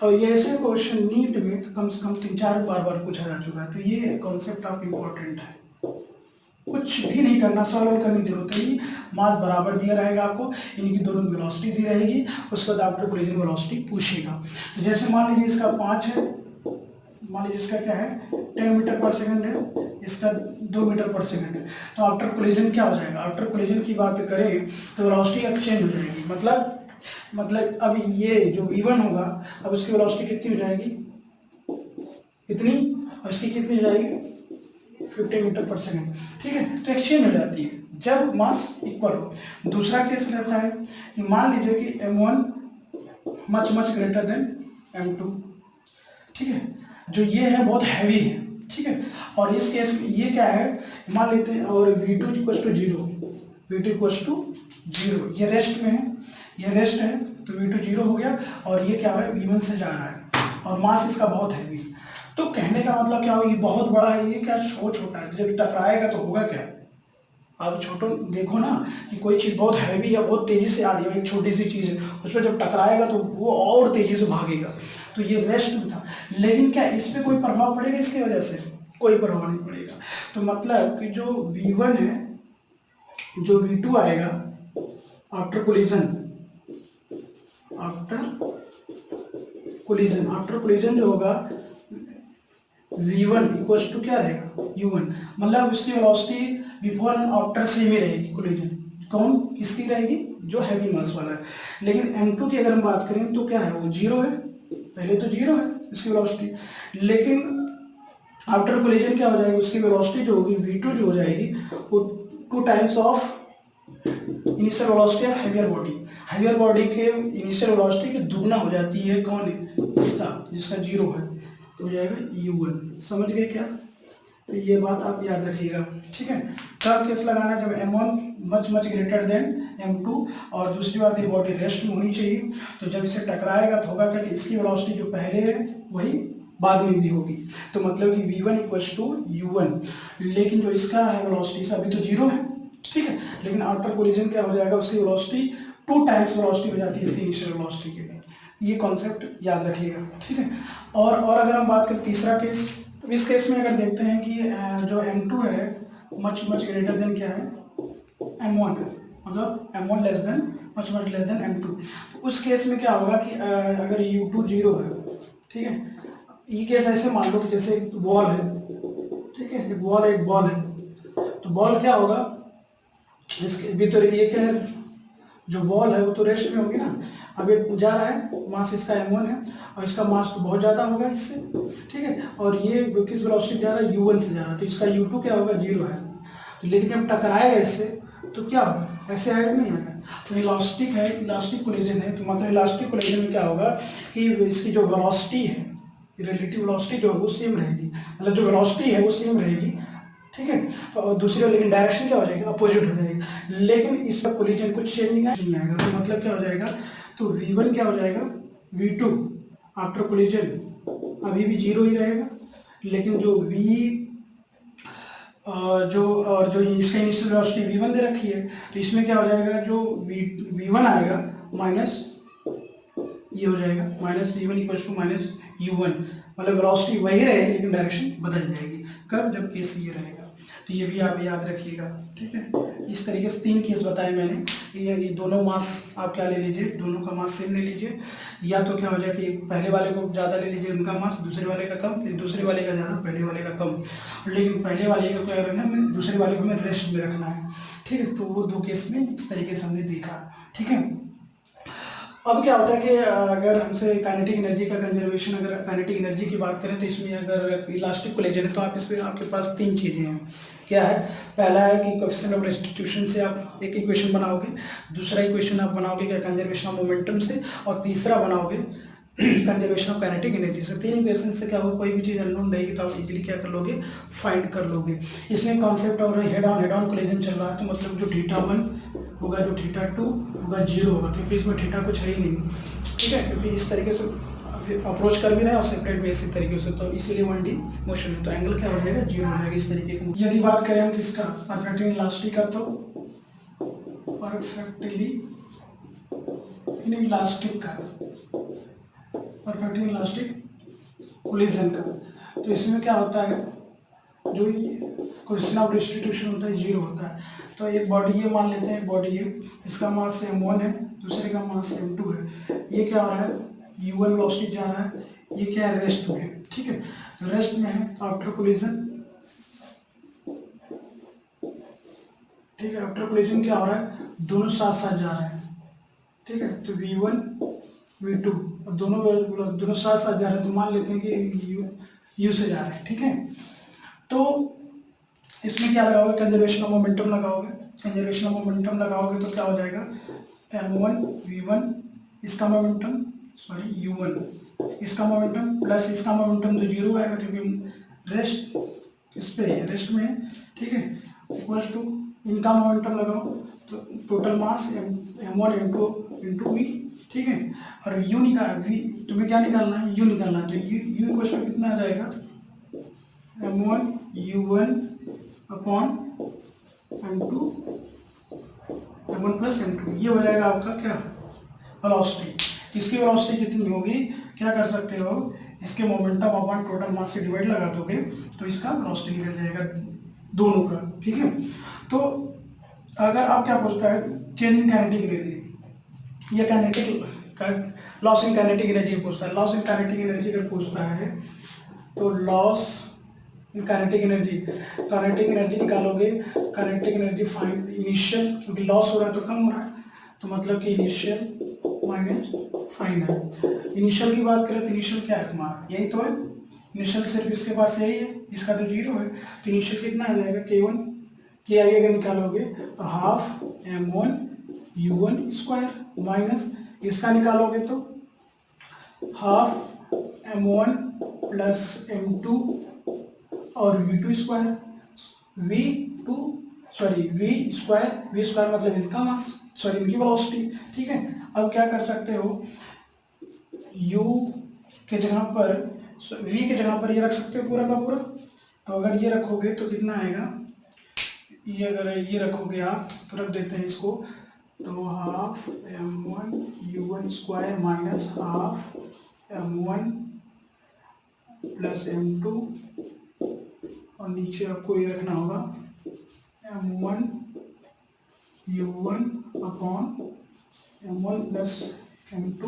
और ये ऐसे क्वेश्चन नीट में कम से कम 3-4 बार पूछा जा चुका है, तो ये कॉन्सेप्ट ऑफ इम्पोर्टेंट है। कुछ भी नहीं करना, सॉल्व करने की जरूरत नहीं, मास बराबर दिया रहेगा आपको, इनकी दोनों की वेलोसिटी दी रहेगी, उसके बाद आफ्टर कोलिजन वेलोसिटी पूछेगा। तो जैसे मान लीजिए इसका 5 है, मान लीजिए इसका क्या है 10 मीटर पर सेकंड है, इसका 2 मीटर पर सेकंड है, तो आफ्टर कोलिजन क्या हो जाएगा, आफ्टर कोलिजन की बात करें तो वेलोसिटी एक्सचेंज हो जाएगी। मतलब अब ये जो v1 होगा, अब उसकी वेलोसिटी कितनी हो जाएगी, इतनी, और इसकी कितनी हो जाएगी 50 मीटर पर सेकंड, ठीक है। तो एक्सचेंज हो जाती है जब मास इक्वल हो। दूसरा केस रहता है कि मान लीजिए कि m1 much greater than m2, ठीक है, जो ये है बहुत हैवी है, ठीक है, और इस केस में ये क्या है, मान लेते हैं, और v2 equal to 0, v2 equal to 0, ये रेस्ट में है, ये रेस्ट है, तो v2 0 हो गया, और ये क्या है v1 से जा रहा है, और मास इसका बहुत हैवी है। तो कहने का मतलब क्या हो, ये बहुत बड़ा है, ये क्या छोटा है, जब टकराएगा तो होगा क्या। आप छोटो देखो ना कि कोई चीज़ बहुत हैवी है, बहुत तेज़ी से आ रही है, एक छोटी सी चीज़ है, उस पर जब टकराएगा तो वो और तेज़ी से भागेगा। तो ये रेस्ट में था, लेकिन क्या इस पर कोई प्रभाव पड़ेगा इसकी वजह से, कोई प्रभाव नहीं पड़ेगा। तो मतलब कि जो v1 है, जो v2 आएगा आफ्टर कोलिजन, आफ्टर कोलिजन जो होगा v1 इक्वल टू क्या रहेगा u1, मतलब उसकी velocity before and after same ही रहेगी कोलिजन, कौन किसकी रहेगी, जो हैवी मास वाला है। लेकिन m2 की अगर हम बात करें तो क्या है, वो जीरो है, पहले तो जीरो है इसकी वेलोसिटी, लेकिन आफ्टर कोलिजन क्या हो जाएगी, उसकी वेलोसिटी जो होगी v2 जो हो जाएगी वो 2 times of initial velocity of heavier body. Heavier body के इनिशियल वेलोसिटी की दुगना हो जाती है कौन है, इसका, जिसका जीरो है, तो हो जाएगा u1। समझ गए क्या, तो ये बात आप याद रखिएगा, ठीक है। कब केस लगाना है, जब m1 much much greater than m2, और दूसरी बात ये बॉडी रेस्ट में होनी चाहिए। तो जब इसे टकराएगा तो होगा क्या कि इसकी वेलोसिटी जो पहले है वही बाद में भी होगी, तो मतलब कि v1 इक्वल्स टू u1, लेकिन जो इसका है वेलोसिटी अभी तो जीरो है, ठीक है, लेकिन आफ्टर कोलिजन क्या हो जाएगा, उसकी वेलोसिटी 2 टाइम्स वेलोसिटी हो जाती है इसकी इनिशियल वेलोसिटी के। ये कॉन्सेप्ट याद रखिएगा, ठीक है। और अगर हम बात करें तीसरा केस, इस केस में अगर देखते हैं कि जो m2 है मच मच ग्रेटर देन क्या है, m1 है, मतलब m1 less than much less than m2। उस केस में क्या होगा कि अगर u2 जीरो है, ठीक है, ये केस ऐसे मान लो कि जैसे एक बॉल है, ठीक है, एक बॉल है, तो बॉल क्या होगा, इसके भीतर ये क्या है, जो बॉल है वो तो रेस्ट में होगी ना, अब ये जा रहा है, मास इसका m1 है और इसका मास तो बहुत ज़्यादा होगा इससे, ठीक है, और ये किस वेलोसिटी जा रहा है, u1 से जा रहा है, तो इसका u2 क्या होगा, जीरो है, तो लेकिन जब टकराएगा इससे तो क्या होगा, ऐसे आएगा नहीं आएगा, तो इलास्टिक है, इलास्टिक कोलिजन है, तो मतलब इलास्टिक कोलिजन में क्या होगा कि इसकी जो वेलोसिटी है, रिलेटिव वेलोसिटी जो है वो सेम रहेगी, मतलब जो वेलोसिटी है वो सेम रहेगी, ठीक है, तो दूसरी, लेकिन डायरेक्शन क्या हो जाएगी, अपोजिट हो जाएगी, लेकिन इसका कोलिजन कुछ चेंज नहीं आएगा, तो मतलब क्या हो जाएगा, तो v1 क्या हो जाएगा, v2 आफ्टर कोलिजन अभी भी जीरो ही रहेगा, लेकिन जो जो इसका इनिशियल वेलोसिटी v1 दे रखी है, तो इसमें क्या हो जाएगा, जो v1 आएगा माइनस ये हो जाएगा, minus v1 equals to minus u1, मतलब वेलोसिटी वही रहेगी लेकिन डायरेक्शन बदल जाएगी, कब, जब केस ये रहेगा। तो ये भी आप याद रखिएगा, ठीक है। इस तरीके से 3 केस बताए मैंने, ये दोनों मास आप क्या ले लीजिए, दोनों का मास सेम ले लीजिए, या तो क्या हो जाए कि पहले वाले को ज़्यादा ले लीजिए उनका मास, दूसरे वाले का कम, फिर दूसरे वाले का ज़्यादा, पहले वाले का कम, लेकिन पहले वाले का क्या करना है, हमें दूसरे वाले को हमें रेस्ट में रखना है, ठीक है। तो वो 2 केस में इस तरीके से हमने देखा, ठीक है। अब क्या होता है कि अगर हमसे काइनेटिक एनर्जी का कंजर्वेशन, अगर काइनेटिक एनर्जी की बात करें तो इसमें अगर इलास्टिक कोलिजन है तो आप इसमें आपके पास 3 चीज़ें हैं, क्या है, पहला है कि कोएफिशिएंट ऑफ रेस्टिट्यूशन से आप एक इक्वेशन बनाओगे, दूसरा इक्वेशन आप बनाओगे क्या, कंजर्वेशन ऑफ मोमेंटम से, और तीसरा बनाओगे कंजर्वेशन ऑफ काइनेटिक एनर्जी से। 3 इक्वेशन से क्या होगा, कोई भी चीज़ अननोन रहेगी तो आप इजीली क्या कर लोगे, फाइंड कर लोगे। इसमें कॉन्सेप्ट और हेड ऑन कोलिजन चल रहा है, तो मतलब जो θ1 होगा, जो θ2 होगा, जीरो होगा, क्योंकि इसमें θ कुछ है ही नहीं, ठीक है, क्योंकि इस तरीके से अप्रोच कर भी रहे हैं और सेपरेट भी इसी तरीके से, तो इसीलिए 1D मोशन है, तो एंगल क्या हो जाएगा, जीरो हो जाएगा इस तरीके की। यदि बात करें हम किसका, परफेक्टली इलास्टिक का, तो परफेक्टली इलास्टिक का, परफेक्टली इलास्टिक कोलिजन का, तो इसमें क्या होता है, जो कोएफिशिएंट ऑफ रेस्टिट्यूशन होता है जीरो होता है। तो एक बॉडी ये मान लेते हैं, बॉडी ये, इसका मास m1 है, दूसरे का मास m2 है, ये क्या हो रहा है, u1 वेलोसिटी जा रहा है, ये क्या है, रेस्ट में है, ठीक है, तो रेस्ट में है, तो आफ्टर कोलिजन, ठीक है, आफ्टर कोलिजन क्या हो रहा है, दोनों साथ साथ जा रहे हैं, ठीक है, तो v1 v2 और दोनों साथ साथ जा रहे हैं, तो मान लेते हैं कि u से जा रहे हैं, ठीक है। तो इसमें क्या लगाओगे, कंजर्वेशन ऑफ मोमेंटम लगाओगे, कंजर्वेशन ऑफ मोमेंटम लगाओगे तो क्या हो जाएगा, m1 v1 इसका मोमेंटम, सॉरी u1 इसका मोमेंटम प्लस इसका मोमेंटम तो जीरो आएगा क्योंकि रेस्ट इस पे है, रेस्ट में है, ठीक है, इक्वल्स टू इनका मोमेंटम लगाओ, तो total mass m1 m2 into v, ठीक है, और u तुम्हें क्या निकालना है, u निकालना है, तो u इक्वल्स टू कितना आ जाएगा, m1 u1 upon m2 m1 plus m2, ये हो जाएगा आपका क्या, वेलोसिटी। इसकी वेलोसिटी कितनी होगी, क्या कर सकते हो, इसके मोमेंटम अपॉन टोटल मास से डिवाइड लगा दोगे तो इसका वेलोसिटी निकल जाएगा दोनों का, ठीक है। तो अगर आप क्या पूछता है, चेंज इन काइनेटिक एनर्जी या kinetic loss in kinetic energy पूछता है, लॉस इन काइनेटिक एनर्जी अगर पूछता है तो लॉस काइनेटिक एनर्जी निकालोगे, काइनेटिक एनर्जी फाइंड इनिशियल, क्योंकि लॉस हो रहा है तो कम हो रहा है, तो मतलब कि इनिशियल माइनस फाइनल। इनिशियल की बात करें तो इनिशियल क्या है तुम्हारा, यही तो है, इनिशियल सिर्फ इसके पास यही है, इसका तो जीरो है, तो इनिशियल कितना आ जाएगा K1, के आई अगर निकालोगे तो half M1 U1 square minus इसका निकालोगे तो हाफ M1 प्लस M2 और V2 स्क्वायर, V स्क्वायर मतलब इनका मास, सॉरी इनकी वेलोसिटी। ठीक है, अब क्या कर सकते हो, U के जगह पर V के जगह पर ये रख सकते हो पूरा का पूरा, तो अगर ये रखोगे तो कितना आएगा, ये अगर ये रखोगे आप तो रख देते हैं इसको, तो half M1 U1 square minus half M1 plus M2 और नीचे आपको ये रखना होगा M1 U1 upon M1 plus M2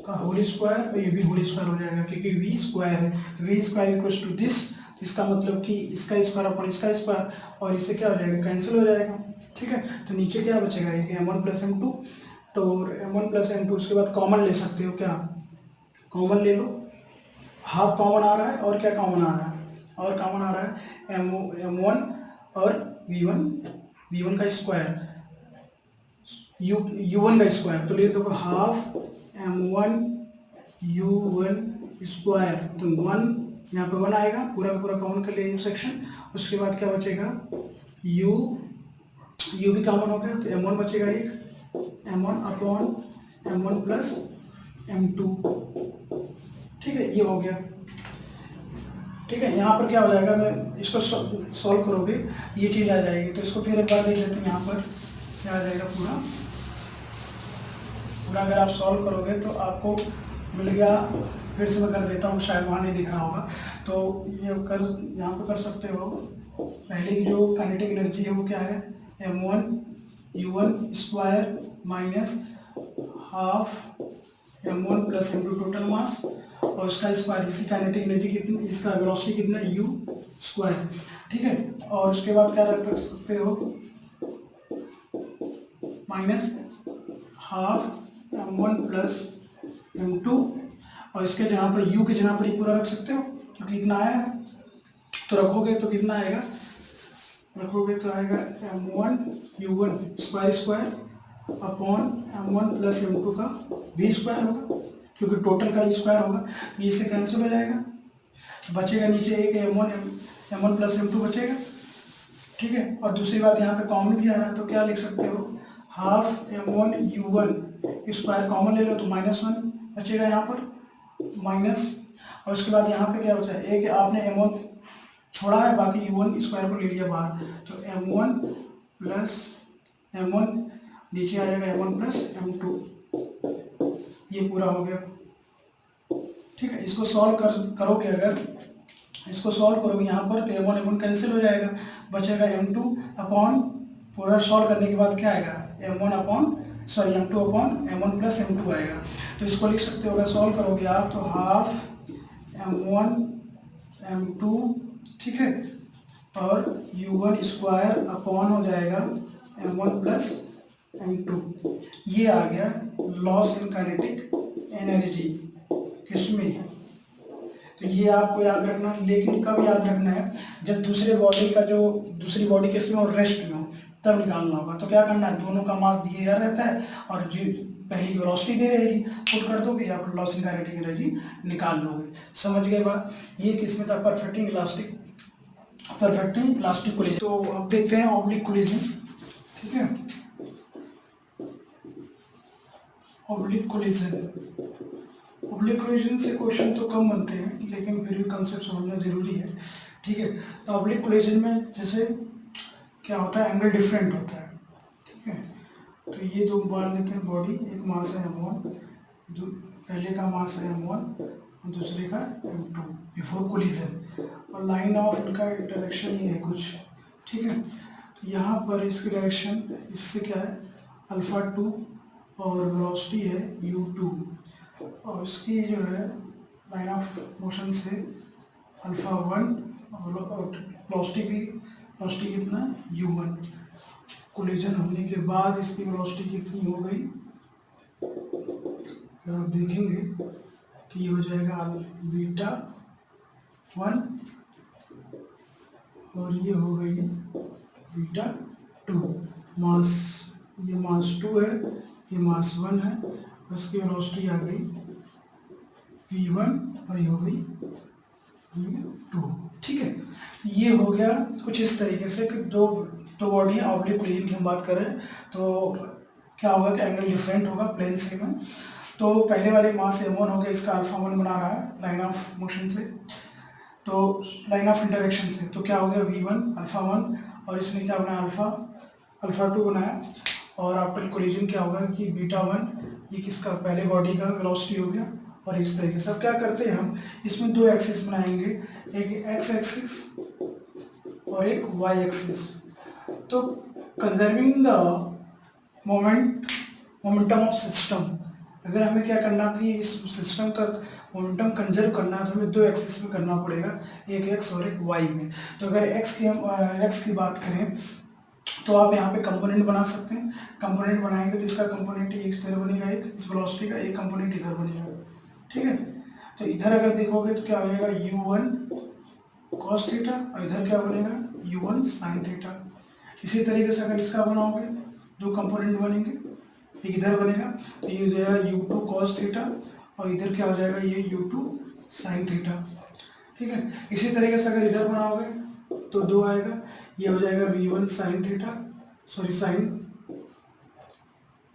का होल स्क्वायर, और ये भी होल स्क्वायर हो जाएगा क्योंकि V स्क्वायर है, V square equals to this, इसका मतलब कि इसका स्क्वायर अपॉन इसका स्क्वायर, और इससे क्या हो जाएगा, कैंसिल हो जाएगा। ठीक है, तो नीचे क्या बचेगा, एक M1 प्लस M2, तो M1 प्लस M2 उसके बाद कॉमन ले सकते हो, क्या कॉमन ले लो, हाफ कॉमन आ रहा है और क्या कॉमन आ रहा है, और कॉमन आ रहा है M1 और V1 का स्क्वायर, U1 का स्क्वायर, तो ले सको हाफ M1 U1 स्क्वायर, तो 1 यहाँ पे 1 आएगा, पूरा का पूरा कॉमन कर लिया सेक्शन, उसके बाद क्या बचेगा, U भी कॉमन हो गया तो M1 बचेगा एक, M1 upon M1 plus M2। ठीक है, ये हो गया। ठीक है, यहाँ पर क्या हो जाएगा, मैं इसको सॉल्व करोगे ये चीज़ आ जाएगी, तो इसको फिर एक बार देख लेते हैं, यहाँ पर क्या आ जाएगा पूरा अगर आप सॉल्व करोगे तो आपको मिल गया, फिर से मैं कर देता हूँ, शायद वहाँ नहीं दिख रहा होगा, तो ये कर यहाँ पर कर सकते हो। पहले की जो काइनेटिक एनर्जी है वो क्या है, M1 U1 square minus half M1 plus M2 total mass और इसका स्क्वायर, इसकी काइनेटिक एनर्जी कितनी, इसका वेलोसिटी कितना U स्क्वायर। ठीक है, और उसके बाद क्या रख सकते हो, minus half M1 plus M2 और इसके जहाँ पर U के जहाँ पर ये पूरा रख सकते हो क्योंकि इतना आया है, तो रखोगे तो कितना आएगा, रखोगे तो आएगा M1 U1 square upon M1 plus M2 का V स्क्वायर होगा क्योंकि टोटल का स्क्वायर होगा, ये इससे कैंसिल हो जाएगा, बचेगा नीचे एक M1 प्लस M2 बचेगा। ठीक है, और दूसरी बात यहाँ पे कॉमन भी आ रहा है तो क्या लिख सकते हो, half M1 U1 square common ले लो तो -1 बचेगा यहाँ पर माइनस, और उसके बाद यहाँ पे क्या बचा है, एक आपने M1 छोड़ा है, बाकी U1 स्क्वायर को ले लिया बाहर, तो M1 प्लस M1 नीचे आ जाएगा M1 प्लस M2, ये पूरा हो गया। ठीक है, इसको सॉल्व करोगे, अगर इसको सॉल्व करोगे यहाँ पर तो M1 कैंसिल हो जाएगा, बचेगा M2 अपॉन, पूरा सॉल्व करने के बाद क्या आएगा, M2 upon M1 plus M2 आएगा, तो इसको लिख सकते हो, अगर सॉल्व करोगे आप तो हाफ M1 M2, ठीक है, और U1 स्क्वायर अपॉन हो जाएगा M1 प्लस M2, ये आ गया लॉस इन काइनेटिक एनर्जी किसमें, तो ये आपको याद रखना, लेकिन कब याद रखना है, जब दूसरी बॉडी किसमें और रेस्ट में हो तब निकालना होगा। तो क्या करना है, दोनों का मास दिया रहता है और जो पहली की वेलोसिटी दे रहेगी पुट कर दोगे, या फिर लॉस इन काइनेटिक एनर्जी निकाल लोगे। समझ गए बात, ये किसमें था, परफेक्टिंग इलास्टिक कोलिजन। तो अब देखते हैं ऑब्लिक कोलिजन। ठीक है, ऑब्लिक कोलिजन से क्वेश्चन तो कम बनते हैं लेकिन फिर भी कंसेप्ट समझना जरूरी है। ठीक है, तो ऑब्लिक कोलिजन में जैसे क्या होता है, एंगल डिफरेंट होता है। ठीक है, तो ये जो मान लेते हैं बॉडी, एक मास है M1, जो पहले का मास है M1 और दूसरे का M2 बिफोर कोलिजन, और लाइन ऑफ इनका डायरेक्शन ये है कुछ। ठीक है, तो यहाँ पर इसकी डायरेक्शन इससे क्या है, α2 और वेलोसिटी है u2, और इसकी जो है लाइन ऑफ मोशन से α1 वेलोसिटी कितना u1, कोलिजन होने के बाद इसकी वेलोसिटी कितनी हो गई, अगर आप देखेंगे तो ये हो जाएगा बीटा 1 और ये हो गई बीटा 2। मास, ये मास 2 है, ये मास 1 है, उसकी वेलोसिटी आ गई v1 और ये हो गई v2। ठीक है, ये हो गया कुछ इस तरीके से कि दो बॉडी ऑब्लिक कोलिजन की हम बात करें तो क्या होगा कि एंगल डिफरेंट होगा प्लेन से में। तो पहले वाले मास m1 हो गया, इसका अल्फा 1 बना रहा है लाइन ऑफ मोशन से, तो लाइन ऑफ इंटरेक्शन से, तो क्या हो गया v1 अल्फा 1 और इसने क्या बनाया अल्फा 2 बनाया, और आफ्टर कोलिजन क्या होगा कि बीटा 1 ये किसका पहले बॉडी का वेलोसिटी हो गया। और इस तरीके से अब क्या करते हैं हम इसमें दो एक्सिस बनाएंगे, एक एक्स एक्सिस और एक वाई एक्सिस। तो conserving the momentum of system, अगर हमें क्या करना कि इस सिस्टम का मोमेंटम कंजर्व करना है तो हमें दो एक्सिस में करना पड़ेगा, एक एक्स और एक वाई में। तो अगर एक्स की बात करें तो आप यहाँ पे कंपोनेंट बना सकते हैं। कंपोनेंट बनाएंगे तो इसका कंपोनेंट एक इधर बनेगा, एक इस वेलोसिटी का, एक कंपोनेंट इधर बनेगा। ठीक है, तो इधर अगर देखोगे तो क्या हो जाएगा u1 cos थीटा और इधर क्या बनेगा u1 sin थीटा। इसी तरीके से अगर इसका बनाओगे दो कंपोनेंट बनेंगे, एक इधर बनेगा तो ये हो जाएगा u2 cos थीटा और इधर क्या हो जाएगा ये u2 sin थीटा। ठीक है, इसी तरीके से अगर इधर बनाओगे तो दो आएगा, ये हो जाएगा v1 sin theta, sorry sin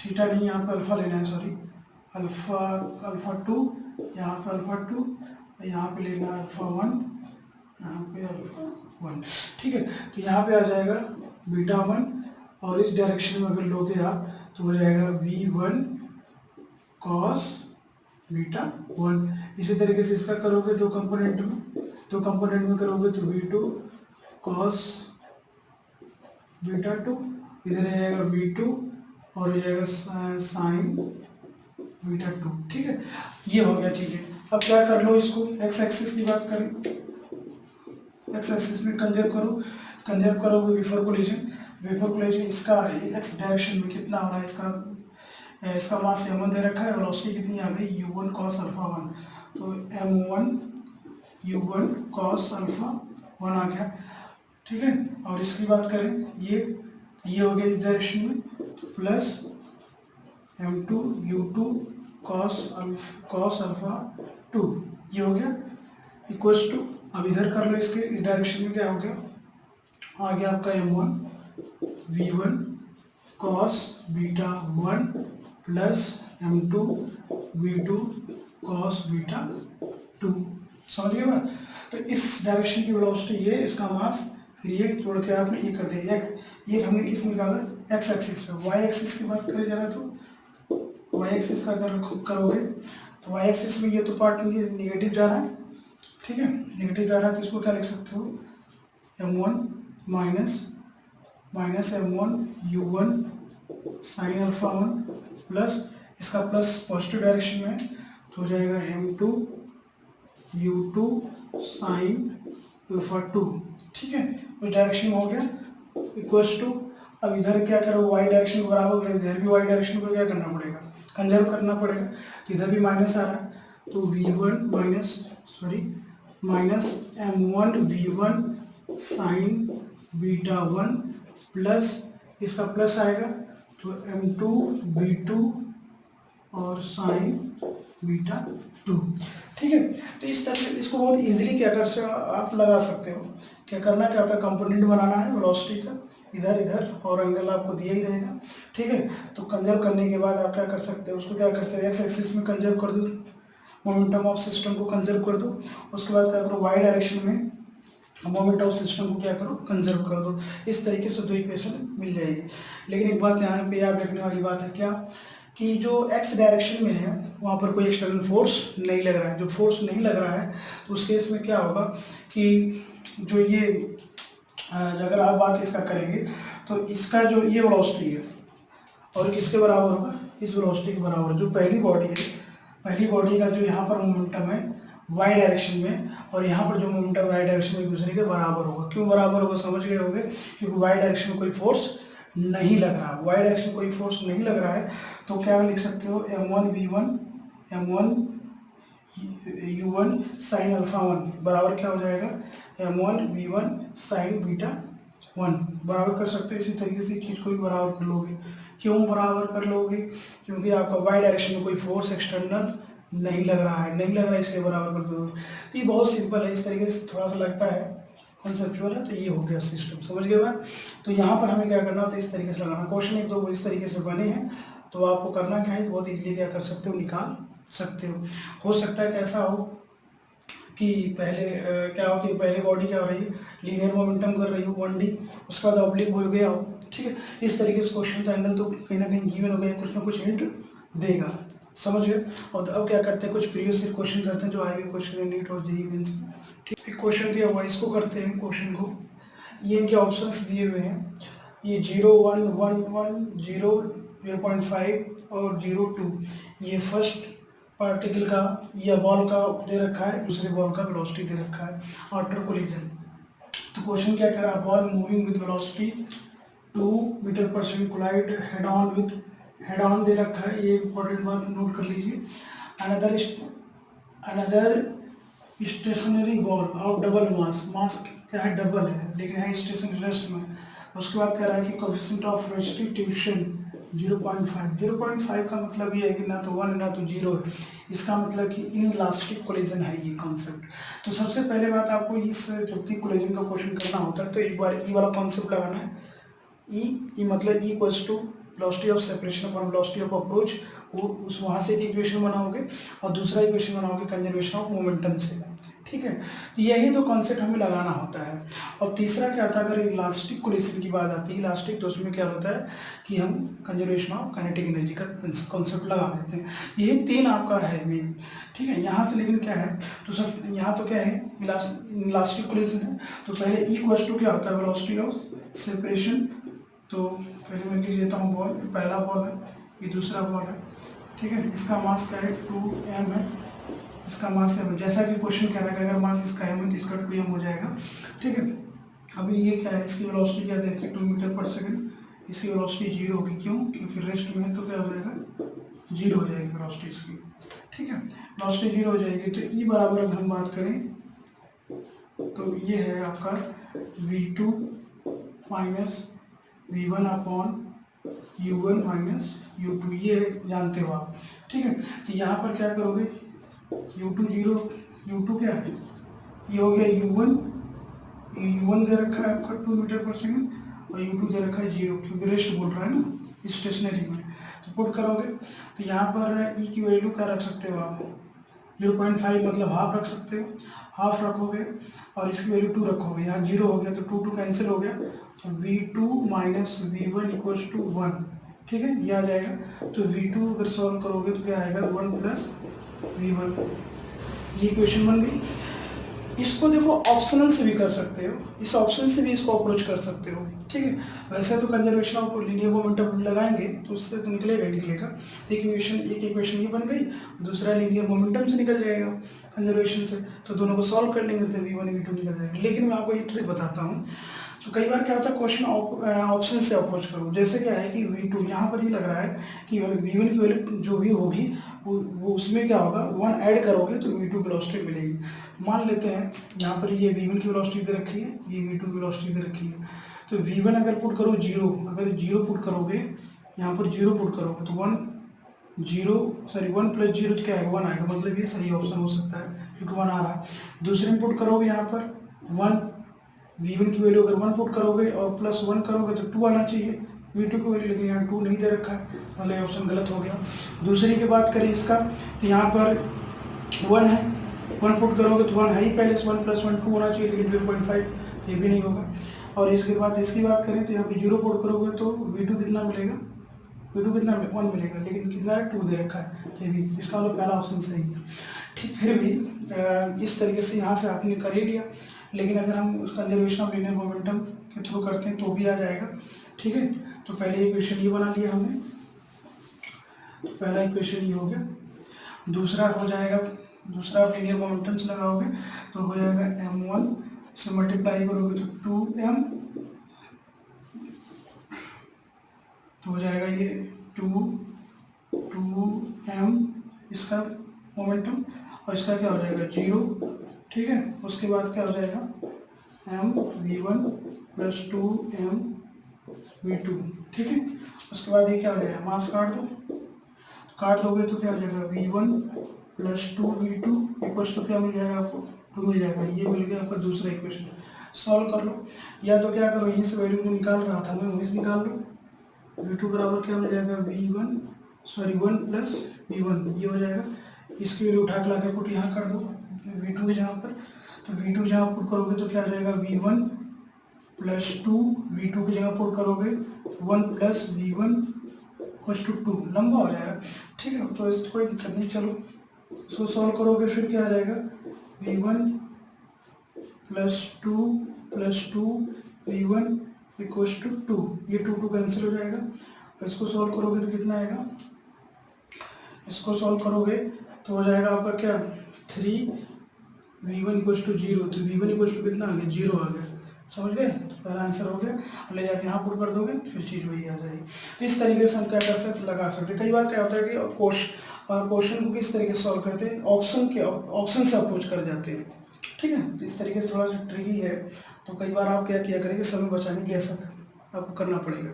theta नहीं, यहाँ पे अल्फा लेना है, सॉरी अल्फा 2, यहाँ पे अल्फा 2, यहाँ पे लेना है अल्फा 1, यहाँ पे अल्फा 1। ठीक है, तो यहाँ पे आ जाएगा बीटा 1 और इस डायरेक्शन में अगर लोगे आप तो हो जाएगा v1 cos बीटा 1। इसी तरीके से इसका करोगे दो कंपोनेंट में करोगे तो v2 cos बीटा 2, इधर आ जाएगा v2 और हो जाएगा साइन बीटा 2। ठीक है, ये हो गया चीज़ें। अब क्या कर लो, इसको एक्स एक्सिस की बात करें, एक्स एक्सिस में कंजर्व करोगे बिफोर कोलिजन इसका एक्स डायरेक्शन में कितना हो रहा है, इसका मास m1 दे रखा है, वेलोसिटी कितनी आ गई u1 cos अल्फा 1, तो m1 u1 cos अल्फा 1 आ गया। ठीक है, और इसकी बात करें ये हो गया इस डायरेक्शन में plus m2 u2 cos alpha 2, ये हो गया इक्वल्स टू, अब इधर कर लो इसके इस डायरेक्शन में क्या हो गया, आ गया आपका m1 v1 cos beta 1 plus m2 v2 cos beta 2। समझ गए बात। तो इस डायरेक्शन की वेलोसिटी ये, इसका मास, फिर ये जोड़ के आपने ये कर दिया, ये हमने किस निकाला एक्स एक्सिस पे। वाई एक्सिस की बात करें जरा तो वाई एक्सिस का अगर करोगे तो वाई एक्सिस में ये तो पार्ट निगेटिव जा रहा है। ठीक है, निगेटिव जा रहा है तो इसको क्या लिख सकते हो m1 minus m1 u1 sine alpha 1 plus इसका प्लस पॉजिटिव डायरेक्शन में तो हो जाएगा m2 u2 साइन अल्फा 2। ठीक है, उस डायरेक्शन में हो गया इक्वल्स टू, अब इधर क्या करो वाई डायरेक्शन को बराबर करें, इधर भी वाई डायरेक्शन को क्या करना पड़ेगा कंजर्व करना पड़ेगा, तो इधर भी माइनस आ रहा है तो v1 minus m1 v1 sign beta 1 plus इसका प्लस आएगा तो m2 v2 और साइन बीटा 2। ठीक है, तो इस तरह से इसको बहुत इजीली क्या कर सकते आप लगा सकते हो। क्या करना क्या होता है, कंपोनेंट बनाना है वेलोसिटी का, इधर और एंगल आपको दिया ही रहेगा। ठीक है, तो कंजर्व करने के बाद आप क्या कर सकते हो, उसको क्या करते हो एक्स एक्सिस में कंजर्व कर दो, मोमेंटम ऑफ सिस्टम को कंजर्व कर दो, उसके बाद क्या करो वाई डायरेक्शन में मोमेंट ऑफ सिस्टम को क्या करो कंजर्व कर दो। इस तरीके से दो इक्वेशन मिल जाएगी। लेकिन एक बात यहाँ पे याद रखने वाली बात है क्या, कि जो एक्स डायरेक्शन में है वहाँ पर कोई एक्सटर्नल फोर्स नहीं लग रहा है। जो फोर्स नहीं लग रहा है तो उस केस में क्या होगा कि जो ये अगर आप बात इसका करेंगे तो इसका जो ये वेलोसिटी है और किसके बराबर होगा, इस वेलोसिटी के बराबर। जो पहली बॉडी है, पहली बॉडी का जो यहाँ पर मोमेंटम है वाई डायरेक्शन में, और यहाँ पर जो मोमेंटम वाई डायरेक्शन में एक दूसरे के बराबर होगा। क्यों बराबर होगा समझ गए होंगे, क्योंकि वाई डायरेक्शन में कोई फोर्स नहीं लग रहा। वाई डायरेक्शन में कोई फोर्स नहीं लग रहा है तो क्या लिख सकते हो, m1v1 m1u1 साइन अल्फा 1 बराबर क्या हो जाएगा, m1v1 साइन बीटा 1 बराबर कर सकते हो। इसी तरीके से चीज़ को भी बराबर कर लोगे। क्यों बराबर कर लोगे, क्योंकि आपका वाई डायरेक्शन में कोई फोर्स एक्सटर्नल नहीं लग रहा है, नहीं लग रहा है इसलिए बराबर कर दोगे। तो ये बहुत सिंपल है, इस तरीके से थोड़ा सा लगता है कॉन्सेप्चुअल है। तो ये हो गया सिस्टम, समझ गए बात। तो यहाँ पर हमें क्या करना होता है, इस तरीके से लगाना। क्वेश्चन एक दो इस तरीके से बने हैं, तो आपको करना क्या है, बहुत इजीली क्या कर सकते हो, निकाल सकते हो सकता है कैसा हो कि पहले क्या हो कि पहले बॉडी क्या हो रही है, लीनियर मोमेंटम कर रही हो 1D, उसके बाद ऑब्लिक हो गया हो, ठीक है। इस तरीके से क्वेश्चन का एंगल तो कहीं ना कहीं गिवन हो गया, कुछ ना कुछ हिंट देगा, समझ गए। और अब क्या करते हैं, कुछ प्रीवियस ईयर क्वेश्चन करते हैं जो आए हुए क्वेश्चन है नीट और जेईई मेंस में, ठीक है। क्वेश्चन दिया हुआ इसको करते हैं क्वेश्चन को। ये इनके ऑप्शंस दिए हुए हैं, ये 0 1 1 1 0 0.5 और 0 2, ये फर्स्ट पार्टिकल का या बॉल का दे रखा है, दूसरे बॉल का वेलोसिटी दे रखा है आफ्टर कोलिजन। तो क्वेश्चन क्या कह रहा है, ball moving with velocity 2 metre पर सेकंड कोलाइड हेड ऑन दे रखा है, ये इंपॉर्टेंट बात नोट कर लीजिए। Another stationary ball of double mass क्या है, डबल है लेकिन है स्टेशनरी रेस्ट में। उसके बाद कह रहा है कि कोएफिशिएंट ऑफ रेस्टिट्यूशन 0.5 का मतलब ये है कि ना तो 1 ना तो 0 है, इसका मतलब कि इनइलास्टिक कोलिजन है ये कॉन्सेप्ट। तो सबसे पहले बात आपको इस जब तक कोलिजन का क्वेश्चन करना होता है तो एक बार ई वाला कॉन्सेप्ट लगाना है। ई मतलब E equals to velocity of separation upon velocity of approach, वो उस वहाँ से एक इक्वेशन बनाओगे और दूसरा इक्वेशन बनाओगे कंजर्वेशन ऑफ मोमेंटम से, ठीक है। तो यही तो कॉन्सेप्ट हमें लगाना होता है। और तीसरा क्या था, अगर इलास्टिक कोलिजन की बात आती है इलास्टिक, तो उसमें क्या होता है कि हम कंजर्वेशन ऑफ काइनेटिक एनर्जी का कॉन्सेप्ट लगा देते हैं। यही तीन आपका है मेन, ठीक है। यहाँ से लेकिन क्या है, तो सब यहाँ तो क्या है, इलास्टिक कोलिजन है। तो पहले इक्वल्स टू क्या होता है, वेलोसिटी ऑफ सेपरेशन। तो पहले मैं लिख देता हूँ बॉल, पहला बॉल है, ये दूसरा बॉल है, ठीक है। इसका मास क्या है, 2m है, इसका मास है, जैसा कि क्वेश्चन कह रहा है कि अगर मास इसका m है तो इसका 2m हो जाएगा, ठीक है। अभी ये क्या है, इसकी वेलोसिटी क्या दे रखी है, 2 मीटर पर सेकंड, इसकी वेलोसिटी 0 होगी। क्यों, क्योंकि रेस्ट में है तो क्या हो जाएगा, 0 हो जाएगी वेलोसिटी इसकी, ठीक है। वेलोसिटी 0 हो जाएगी। तो ई बराबर अगर हम बात करें तो ये है आपका v2 minus v1 upon u1 minus u2, ये जानते हो आप, ठीक है। तो यहाँ पर क्या करोगे, u2 0, u2 क्या है, ये हो गया u1 दे रखा है आपका 2 मीटर पर सेकंड और u2 दे रखा है 0, क्योंकि रेस्ट बोल रहा है ना स्टेशनरी में। तो पुट करोगे तो यहाँ पर ई की वैल्यू क्या रख सकते हो आप, 0.5 मतलब हाफ रख सकते हो, हाफ रखोगे और इसकी वैल्यू 2 रखोगे, यहाँ 0 हो गया तो 2 कैंसिल हो गया, तो v2 minus v1 equals to 1, ठीक है, ये आ जाएगा। तो v2 अगर सॉल्व करोगे तो क्या आएगा, 1 प्लस v1, ये इक्वेशन बन गई। इसको देखो ऑप्शनल से भी कर सकते हो, इस ऑप्शन से भी इसको अप्रोच कर सकते हो, ठीक है। वैसे तो कंजर्वेशन ऑफ लीनियर मोमेंटम लगाएंगे तो उससे तो निकलेगा ही निकलेगा। एक इक्वेशन ये बन गई, दूसरा लीनियर मोमेंटम से निकल जाएगा कंजर्वेशन से, तो दोनों को सॉल्व कर लेंगे तो v1 v2 निकल जाएगा। लेकिन मैं आपको एक ट्रिक बताता हूँ। तो कई बार क्या होता है, क्वेश्चन ऑप्शन से अप्रोच करो। जैसे क्या है कि v2 यहाँ पर ये लग रहा है कि v1 की वैल्यू जो भी होगी वो उसमें क्या होगा, 1 ऐड करोगे तो v2 की वेलोसिटी मिलेगी। मान लेते हैं यहाँ पर ये v1 की वेलोसिटी दे रखी है, ये v2 की वेलोसिटी दे रखी है। तो v1 अगर पुट करो 0, अगर 0 पुट करोगे, यहाँ पर 0 पुट करोगे तो 1 प्लस 0 तो क्या है, 1 आएगा, मतलब ये सही ऑप्शन हो सकता है क्योंकि 1 आ रहा है। दूसरे में पुट करोगे यहाँ पर 1, v1 की वैल्यू अगर 1 पुट करोगे और प्लस 1 करोगे तो 2 आना चाहिए v2 की वैल्यू, लेकिन यहाँ 2 नहीं दे रखा है, मतलब ऑप्शन गलत हो गया। दूसरी की बात करें इसका, तो यहाँ पर 1 है, 1 पुट करोगे तो 1 है ही पहले से, 1 प्लस 1 2 होना चाहिए, लेकिन 0.5 ये भी नहीं होगा। और इसके बाद इसकी बात करें तो यहाँ पे 0 पुट करोगे तो v2 कितना मिलेगा, v2 कितना 1 मिलेगा, लेकिन कितना है 2 दे रखा है, ये भी इसका मतलब पहला ऑप्शन सही है, ठीक। फिर भी इस तरीके से यहाँ से आपने कर ही लिया, लेकिन अगर हम उस कंजर्वेशन ऑफ लीनियर मोमेंटम के थ्रू करते हैं तो भी आ जाएगा, ठीक है। तो पहले इक्वेशन ये बना लिया हमने, पहला इक्वेशन ये हो गया। दूसरा हो जाएगा दूसरा आप लीनियर मोमेंटम से लगाओगे तो हो जाएगा m1 से मल्टीप्लाई करोगे तो 2m, तो हो जाएगा ये 2m इसका मोमेंटम, और इसका क्या हो जाएगा 0, ठीक है। उसके बाद क्या हो जाएगा mv1 प्लस 2mv2, ठीक है। उसके बाद ये क्या हो जाएगा, मास काट दोगे तो क्या हो जाएगा v1 plus 2v2 equals to क्या मिल जाएगा आपको 2 मिल जाएगा। ये मिल गया आपका दूसरा इक्वेशन। सॉल्व कर लो, या तो क्या करो, यहीं से वैल्यू में निकाल रहा था मैं, वहीं से निकाल लो। v2 बराबर क्या मिल जाएगा 1 प्लस v1, ये हो जाएगा। इसकी वैल्यू उठा के लाके पुट यहाँ कर दो v2 के जहाँ पर, तो v2 जहाँ पुट करोगे तो क्या आ जाएगा v1 प्लस 2, v2 की जगह पुट करोगे 1 प्लस v1 इक्वल्स टू 2, लंबा हो जाएगा, ठीक है। तो इसको कोई दिक्कत नहीं, चलो इसको सॉल्व करोगे फिर क्या आ जाएगा v1 plus 2 v1 equals to 2, ये 2 कैंसिल हो जाएगा। और इसको सॉल्व करोगे तो कितना आएगा, इसको सॉल्व करोगे तो हो जाएगा आपका क्या 3v1 इक्वल्स टू 0, तो v1 इक्वल्स टू कितना आ गया 0 आ गया, समझ गए। तो पहला आंसर हो गया, ले जाके यहाँ पुट कर दोगे फिर चीज़ वही आ जाएगी। तो इस तरीके से हम क्या कर सकते, लगा सकते। कई बार क्या होता है कि क्वेश्चन को किस तरीके से सॉल्व करते हैं, ऑप्शन से अप्रोच कर जाते हैं, ठीक है। तो इस तरीके से थोड़ा सा ट्रिकी है, तो कई बार आप क्या किया करेंगे, समय बचाने के लिए ऐसा आपको करना पड़ेगा,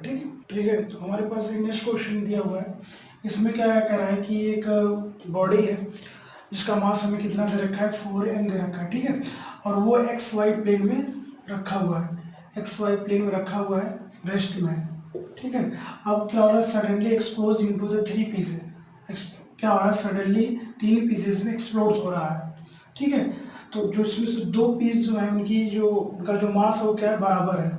ठीक है। तो हमारे पास एक नेक्स्ट क्वेश्चन दिया हुआ है, इसमें क्या कह रहा है कि एक बॉडी है जिसका मास हमें कितना दे रखा है 4m दे रखा है, ठीक है। और वो XY प्लेन में रखा हुआ है, XY प्लेन में रखा हुआ है, रेस्ट में, ठीक है। अब क्या हो रहा है, सडनली एक्सप्लोज इनटू द 3 पीसेस, क्या हो रहा है, सडनली 3 पीसेस में एक्सप्लोड हो रहा है, ठीक है। तो जो इसमें से 2 पीस जो है उनका जो मास है वो क्या है, बराबर है,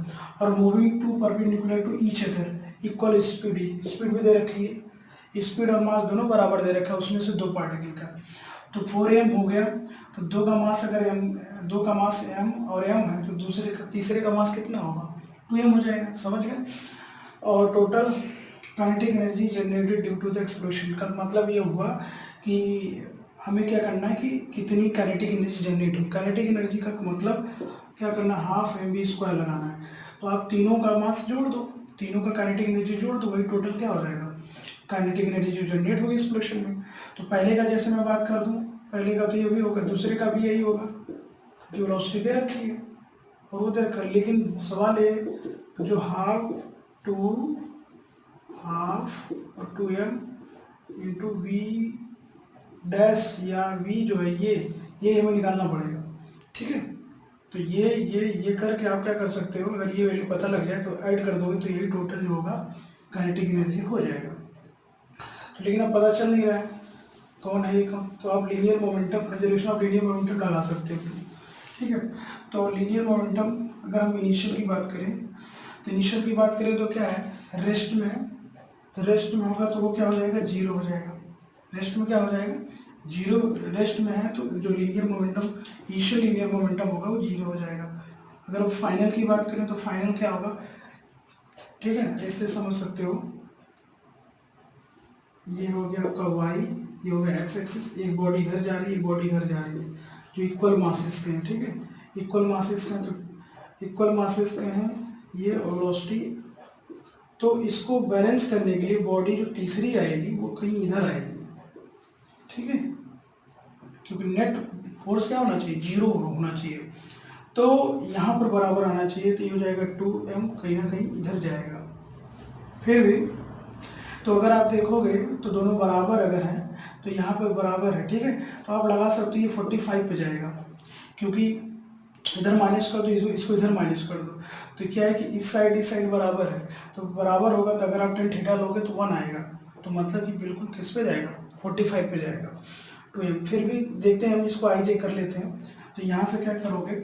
और moving to perpendicular to each other equal speed भी दे रखी है, स्पीड और मास दोनों बराबर दे रखा है उसमें से 2 पार्टिकल का। तो 4m हो गया, तो 2 का मास अगर दो का मास m और m है तो तीसरे का मास कितना होगा 2m हो जाएगा, समझ गए। और total kinetic energy generated due to the explosion का मतलब ये हुआ कि हमें क्या करना है कि कितनी काइनेटिक एनर्जी जनरेट हुई। काइनेटिक एनर्जी का मतलब क्या करना, हाफ mv² लगाना है। तो आप तीनों का मास जोड़ दो, तीनों का काइनेटिक एनर्जी जोड़ दो, वही टोटल क्या हो जाएगा काइनेटिक एनर्जी जो जनरेट होगी एक्सप्लोशन में। तो पहले का जैसे मैं बात कर दूं, पहले का तो ये भी होगा, दूसरे का भी यही होगा, जो वेलोसिटी दे रखी है और वो दे रखा है। लेकिन सवाल ये जो हाफ और 2m इंटू v डैश या v जो है ये हमें निकालना पड़ेगा, ठीक है। तो ये करके आप क्या कर सकते हो, अगर ये वैल्यू पता लग जाए तो ऐड कर दोगे तो यही टोटल जो होगा काइनेटिक एनर्जी हो जाएगा। तो लेकिन अब पता चल नहीं रहा है कौन है ये कौन, तो आप linear momentum, conservation of linear momentum लगा सकते हो, ठीक है। तो लीनियर मोमेंटम अगर हम इनिशियल की बात करें, तो इनिशियल की बात करें तो क्या है, रेस्ट में है, तो रेस्ट में होगा तो वो क्या हो जाएगा 0 हो जाएगा। रेस्ट में क्या हो जाएगा 0, रेस्ट में है तो जो linear momentum initial linear momentum होगा वो 0 हो जाएगा। अगर आप फाइनल की बात करें तो फाइनल क्या होगा, ठीक है, ऐसे समझ सकते हो। ये हो गया आपका y, ये हो गया x एक्सिस, एक बॉडी इधर जा रही है, एक बॉडी इधर जा रही है, जो इक्वल मासेस के हैं, ठीक है, इक्वल मासेस के हैं, तो इक्वल मासेस के हैं ये वेलोसिटी। तो इसको बैलेंस करने के लिए बॉडी जो तीसरी आएगी वो कहीं इधर आएगी, ठीक है, क्योंकि नेट फोर्स क्या होना चाहिए 0 होना चाहिए, तो यहाँ पर बराबर आना चाहिए, तो ये हो जाएगा 2m, कहीं ना कहीं इधर जाएगा। फिर भी तो अगर आप देखोगे तो दोनों बराबर अगर हैं तो यहाँ पर बराबर है, ठीक है, तो आप लगा सकते हो ये 45 पे जाएगा, क्योंकि इधर माइनस कर दो, इसको इधर माइनस कर दो, तो क्या है कि इस साइड बराबर है, तो बराबर होगा तो अगर आप tan थीटा लोगे तो 1 आएगा, तो मतलब कि बिल्कुल किस पे जाएगा 45 पे जाएगा। तो फिर भी देखते हैं, हम इसको i कर लेते हैं। तो यहाँ से क्या करोगे,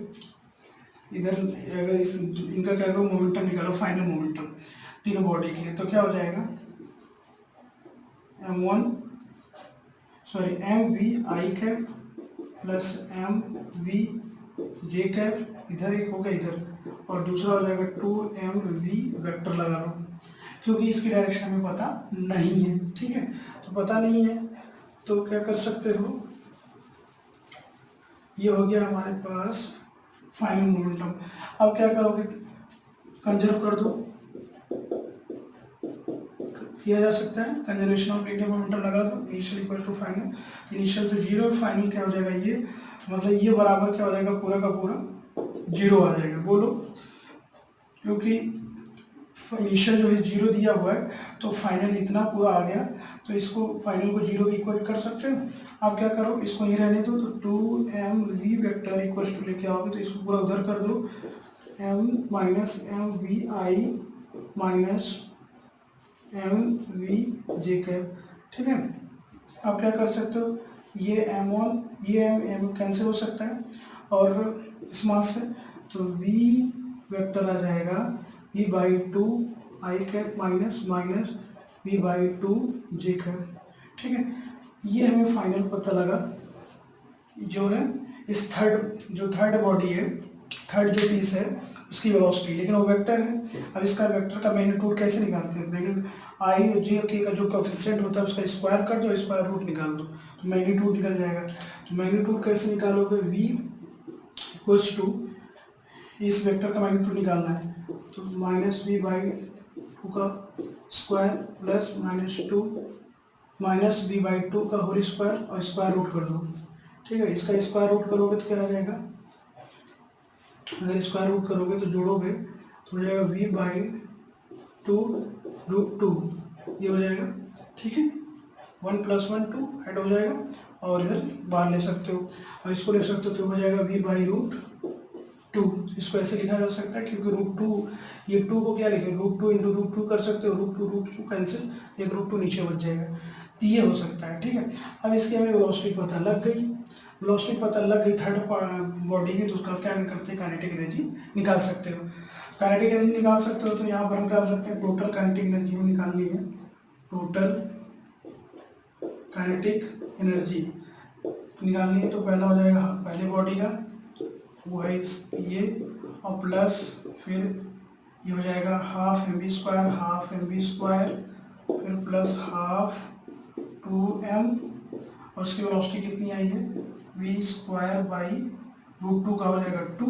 इधर अगर इनका क्या करो मोमेंटम निकालो, फाइनल मोमेंटम तीनों बॉडी के लिए, तो क्या हो जाएगा mv I cap plus mv j cap, इधर एक हो गया इधर, और दूसरा हो जाएगा 2mv वेक्टर लगा लो, क्योंकि इसकी डायरेक्शन हमें पता नहीं है, ठीक है। तो पता नहीं है तो क्या कर सकते हो, ये हो गया हमारे पास फाइनल मोमेंटम। अब क्या करोगे, कंजर्व कर दो, किया जा सकता है, कंजर्वेशन ऑफ लीनियर मोमेंटम लगा दो, initial equal to final, initial तो जीरो, फाइनल क्या हो जाएगा ये, मतलब ये बराबर क्या हो जाएगा, पूरा का पूरा जीरो आ जाएगा। बोलो, क्योंकि इनिशियल जो है जीरो दिया हुआ है तो फाइनल इतना पूरा आ गया, तो इसको फाइनल को जीरो इक्वल कर सकते हो। आप क्या करो, इसको ही रहने दो, तो 2mv वेक्टर इक्वल टू लेके आओगे तो इसको पूरा उधर कर दो, m minus M V I minus M V J cap, ठीक है। आप क्या कर सकते हो, ये m1 ये m कैंसिल हो सकता है और इस मास से, तो v वेक्टर आ जाएगा v/2 आई कैप माइनस माइनस v/2 जे कैप, ठीक है। ये हमें फाइनल पता लगा जो है इस थर्ड बॉडी है, थर्ड जो पीस है उसकी वेलोसिटी, लेकिन वो वेक्टर है। अब इसका वेक्टर का मैग्नीट्यूड कैसे निकालते हैं, मैग्नीट्यूड आई और जे के का जो कोएफिशिएंट होता है उसका स्क्वायर कर दो, स्क्वायर रूट निकाल दो तो मैग्नीट्यूड निकल जाएगा। तो मैग्नीट्यूड कैसे निकालोगे, v इक्वल्स टू, इस वेक्टर का मैग्नीट्यूड निकालना है तो -v/2 का स्क्वायर प्लस -2 माइनस v/2 का होल स्क्वायर और स्क्वायर रूट कर दो, ठीक है। इसका स्क्वायर रूट करोगे तो क्या आ जाएगा, अगर स्क्वायर रूट करोगे तो जोड़ोगे तो हो जाएगा v/2√2, ये हो जाएगा, ठीक है। 1 + 1 2 ऐड हो जाएगा और इधर बाहर ले सकते हो और इसको ले सकते हो तो हो जाएगा v/√2। इसको ऐसे लिखा जा सकता है क्योंकि √2, ये 2 को क्या लिखे, √2 × √2 कर सकते हो, √2 कैंसिल, एक √2 नीचे बच जाएगा, तो ये हो सकता है, ठीक है। अब इसकी हमें वेलोसिटी पता लग गई, वेलोसिटी पता लग गई थर्ड बॉडी की, तो उसका क्या करते हैं, काइनेटिक एनर्जी निकाल सकते हो। काइनेटिक एनर्जी निकाल सकते हो तो यहाँ पर हम क्या कर सकते हैं, टोटल काइनेटिक एनर्जी हम निकालनी है, टोटल काइनेटिक एनर्जी निकालनी है। तो पहला हो जाएगा पहले बॉडी का, वो है ये, और प्लस फिर ये हो जाएगा ½ mv², फिर प्लस ½ 2m, और उसकी वेलोसिटी कितनी आई है, v²/√2 का हो जाएगा 2,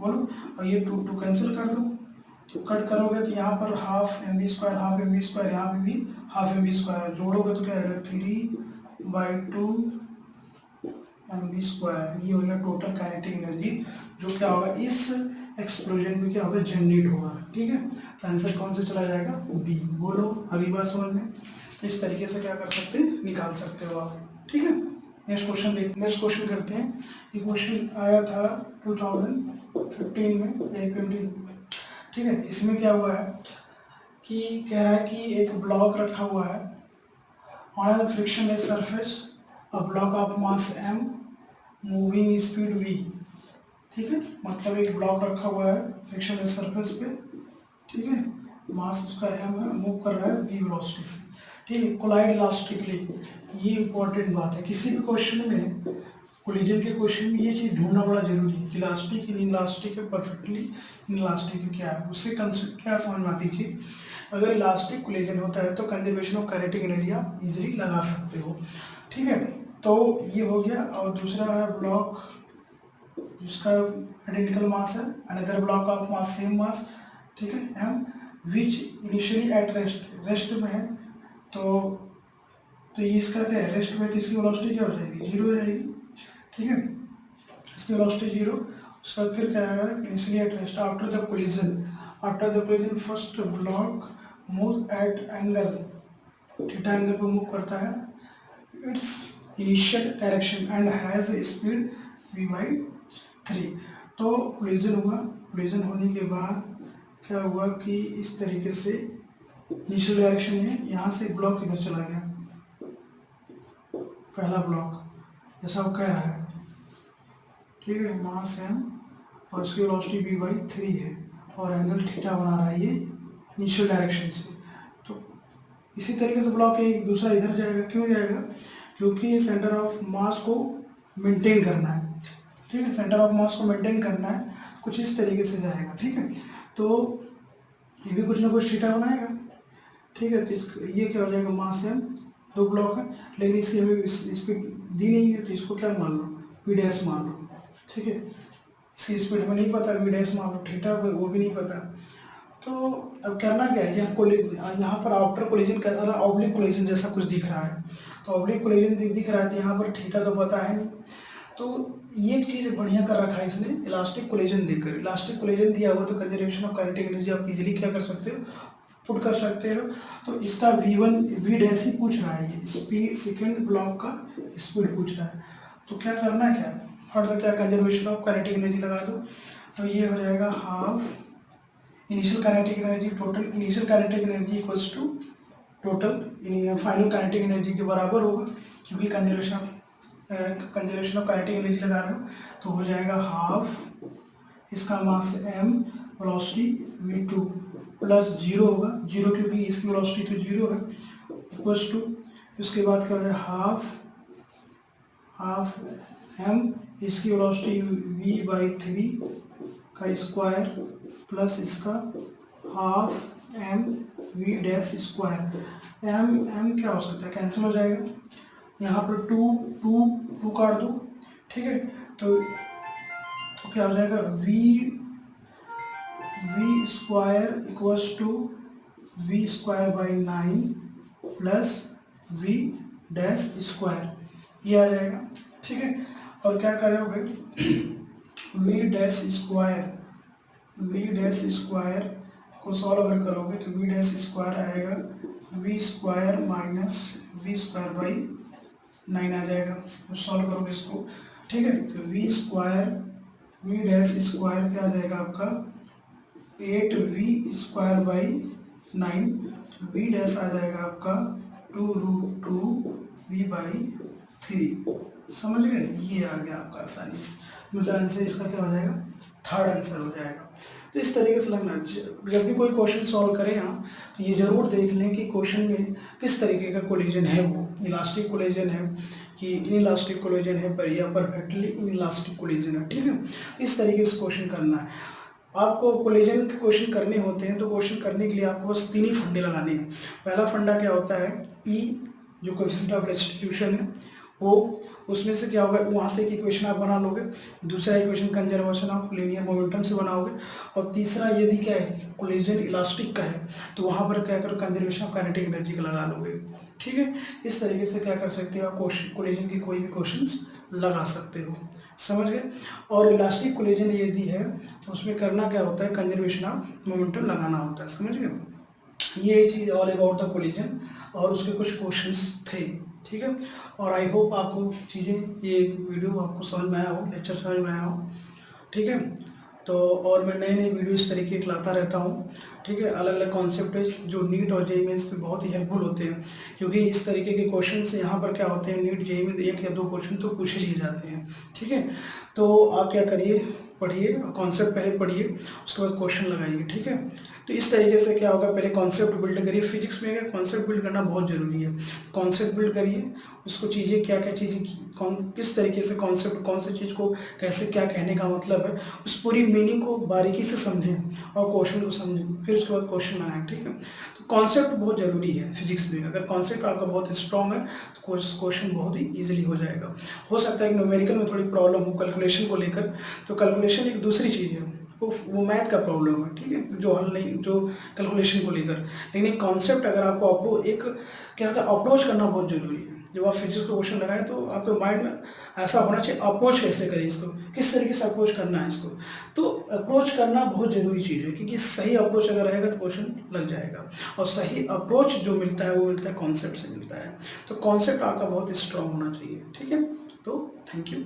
बोलो, और ये 2 कैंसिल कर दो, तो कट करोगे तो यहाँ पर ½ mv², यहाँ पे भी ½ mv², जोड़ोगे तो क्या आएगा 3/2 mv²। ये हो गया टोटल काइनेटिक एनर्जी, जो क्या होगा इस एक्सप्लोजन में क्या होगा, जनरेट होगा, ठीक है। तो आंसर कौन से चला जाएगा, बी। बोलो, अगली बात समझ में, इस तरीके से क्या कर सकते हैं, निकाल सकते हो आप, ठीक है। नेक्स्ट क्वेश्चन करते हैं। ये क्वेश्चन आया था 2015 में APMD, ठीक है। इसमें क्या हुआ है कि कह रहा है कि एक ब्लॉक रखा हुआ है on a frictionless surface, a block of mass m, moving speed v, ठीक है। मतलब एक ब्लॉक रखा हुआ है फ्रिक्शनलेस सरफेस पे, ठीक है, मास उसका m है, मूव कर रहा है v वेलोसिटी से, ठीक है, कोलाइड इलास्टिकली। ये इंपॉर्टेंट बात है, किसी भी क्वेश्चन में, कोलिजन के क्वेश्चन में ये चीज़ ढूंढना बड़ा जरूरी है, इलास्टिक इन इलास्टिक है, परफेक्टली इन इलास्टिक है क्या है, उससे कंसेप्ट क्या समझ में आती थी। अगर इलास्टिक कोलिजन होता है तो कंजर्वेशन ऑफ काइनेटिक एनर्जी आप इजीली लगा सकते हो, ठीक है। तो ये हो गया, और दूसरा है ब्लॉक जिसका आइडेंटिकल मास है, another block of mass same mass, ठीक है, m which initially at rest में है, तो ये इसका क्या है, रेस्ट में, तो इसकी वेलोसिटी क्या हो जाएगी, 0 हो जाएगी, ठीक है, इसकी वेलोसिटी 0। उसके बाद फिर क्या आएगा, initially at rest, after the collision first block move at angle, theta angle पर मूव करता है, it's initial direction and has a speed v/3। तो कोलिजन हुआ, कोलिजन होने के बाद क्या हुआ कि इस तरीके से इनिशियल डायरेक्शन है, यहाँ से ब्लॉक इधर चला गया, पहला ब्लॉक जैसा वो कह रहा है, ठीक है, मास m और इसकी वेलोसिटी v/3 है और एंगल थीटा बना रहा है ये इनिशियल डायरेक्शन से। तो इसी तरीके से ब्लॉक एक दूसरा इधर जाएगा, क्यों जाएगा, क्योंकि सेंटर ऑफ मास को मेंटेन करना है, ठीक है, सेंटर ऑफ मास को मेंटेन करना है, कुछ इस तरीके से जाएगा, ठीक है। तो ये भी कुछ ना कुछ थीटा बनाएगा, ठीक है। तो ये क्या हो जाएगा, मास m, 2 ब्लॉक है, लेकिन इसकी हमें स्पीड दी नहीं है, तो इसको क्या मान लो, p' मान लो, ठीक है। इसकी स्पीड हमें नहीं पता, वी डैश मान लो थीटा वो भी नहीं पता। तो अब करना क्या है, यहाँ पर आफ्टर कोलिजन कैसा रहा, ऑब्लिक कोलिजन जैसा कुछ दिख रहा है। तो ऑब्लिक कोलिजन दिख रहा है, तो यहाँ पर थीटा तो पता है नहीं। तो ये एक चीज़ बढ़िया कर रखा है इसने, इलास्टिक कोलिजन देकर। इलास्टिक कोलिजन दिया हुआ तो कंजर्वेशन ऑफ काइनेटिक एनर्जी आप इजीली क्या कर सकते हो, पुट कर सकते हो। तो इसका v1 v डैश ही पूछ रहा है, ये स्पीड सेकंड ब्लॉक का स्पीड पूछ रहा है। तो क्या करना, क्या फर्दर क्या कंजर्वेशन ऑफ काइनेटिक एनर्जी लगा दो। तो ये हो जाएगा half initial kinetic energy, total initial kinetic energy equals to total final kinetic energy के बराबर होगा, क्योंकि कंजर्वेशन ऑफ काइनेटिक एनर्जी लगा रहे हो। तो हो जाएगा हाफ, इसका मास m, वेलोसिटी v2 प्लस 0 होगा, 0 क्योंकि इसकी वेलोसिटी तो 0 है, इक्वल्स टू इसके बाद क्या हो जाएगा हाफ m, इसकी वेलोसिटी v/3 का स्क्वायर प्लस इसका half m v dash square. m क्या हो सकता है, कैंसिल हो जाएगा, यहाँ पर टू काट दो, ठीक है। तो क्या हो जाएगा v square equals to v square by 9 plus v dash square, ये आ जाएगा, ठीक है। और क्या करोगे v डैश स्क्वायर को सॉल्व अगर करोगे तो v डैश स्क्वायर आएगा v square minus v square by 9 आ जाएगा। तो सॉल्व करोगे इसको, ठीक है। तो v डैश स्क्वायर क्या आ जाएगा आपका 8v square by 9, v dash आ जाएगा आपका 2√2v/3। समझ गए, ये आ गया आपका आसानी से, मतलब आंसर इसका क्या हो जाएगा, थर्ड आंसर हो जाएगा। तो इस तरीके से लगना, जब भी कोई क्वेश्चन सॉल्व करें आप तो ये जरूर देख लें कि क्वेश्चन में किस तरीके का कोलिजन है, वो इलास्टिक कोलिजन है कि इनइलास्टिक कोलिजन है पर या परफेक्टली इनइलास्टिक कोलिजन है, ठीक है। इस तरीके से क्वेश्चन करना है। आपको कोलिजन के क्वेश्चन करने होते हैं तो क्वेश्चन करने के लिए आपको बस 3 ही फंडे लगाने हैं। पहला फंडा क्या होता है, ई जो कोएफिशिएंट ऑफ रेस्टिट्यूशन है वो, उसमें से क्या होगा, वहाँ से एक इक्वेशन आप बना लोगे। दूसरा equation conservation of linear momentum से बनाओगे। और तीसरा यदि क्या है कोलिजन इलास्टिक का है तो वहाँ पर क्या करो कंजर्वेशन ऑफ काइनेटिक एनर्जी का लगा लोगे, ठीक है। इस तरीके से क्या कर सकते हो आप कोलिजन की कोई भी क्वेश्चंस लगा सकते हो, समझ गए। और इलास्टिक कोलिजन यदि है तो उसमें करना क्या होता है, कंजर्वेशन ऑफ मोमेंटम लगाना होता है, समझ गए। ये चीज़ ऑल अबाउट द कोलिजन और उसके कुछ क्वेश्चंस थे, ठीक है। और आई होप आपको चीज़ें, ये वीडियो आपको समझ में आया हो, लेक्चर समझ में आया हो, ठीक है। तो और मैं नए नए वीडियो इस तरीके के लाता रहता हूँ, ठीक है। अलग अलग कॉन्सेप्ट है जो नीट और जेईई मेंस पे बहुत ही हेल्पफुल होते हैं, क्योंकि इस तरीके के क्वेश्चन से यहाँ पर क्या होते हैं, नीट जेईई में 1 या 2 क्वेश्चन तो पूछ लिए जाते हैं, ठीक है। तो आप क्या करिए, पढ़िए, कॉन्सेप्ट पहले पढ़िए, उसके बाद क्वेश्चन लगाइए, ठीक है। तो इस तरीके से क्या होगा, पहले कॉन्सेप्ट बिल्ड करिए। फिजिक्स में कॉन्सेप्ट बिल्ड करना बहुत ज़रूरी है। कॉन्सेप्ट बिल्ड करिए, उसको चीज़ें क्या क्या चीज़ें किस तरीके से कॉन्सेप्ट, कौन सी चीज़ को कैसे क्या कहने का मतलब है, उस पूरी मीनिंग को बारीकी से समझें और क्वेश्चन को समझें, फिर उसके बाद क्वेश्चन लगाएं, ठीक है। तो कॉन्सेप्ट बहुत ज़रूरी है फिजिक्स में। अगर कॉन्सेप्ट आपका बहुत स्ट्रॉन्ग है तो क्वेश्चन बहुत ही ईजिली हो जाएगा। हो सकता है कि न्यूमेरिकल में थोड़ी प्रॉब्लम हो कैलकुलेशन को लेकर, तो कैलकुलेशन एक दूसरी चीज़ है, वो मैथ का प्रॉब्लम है, ठीक है, जो हल नहीं, जो कैलकुलेशन को लेकर। लेकिन एक कॉन्सेप्ट अगर आपको एक क्या होता है, अप्रोच करना बहुत जरूरी है। जब आप फिजिक्स का क्वेश्चन लगाएं तो आपके माइंड में ऐसा होना चाहिए, अप्रोच कैसे करें इसको, किस तरीके से अप्रोच करना है इसको। तो अप्रोच करना बहुत ज़रूरी चीज़ है, क्योंकि सही अप्रोच अगर रहेगा तो क्वेश्चन लग जाएगा। और सही अप्रोच जो मिलता है वो मिलता है कॉन्सेप्ट से मिलता है। तो कॉन्सेप्ट आपका बहुत स्ट्रांग होना चाहिए, ठीक है। तो थैंक यू।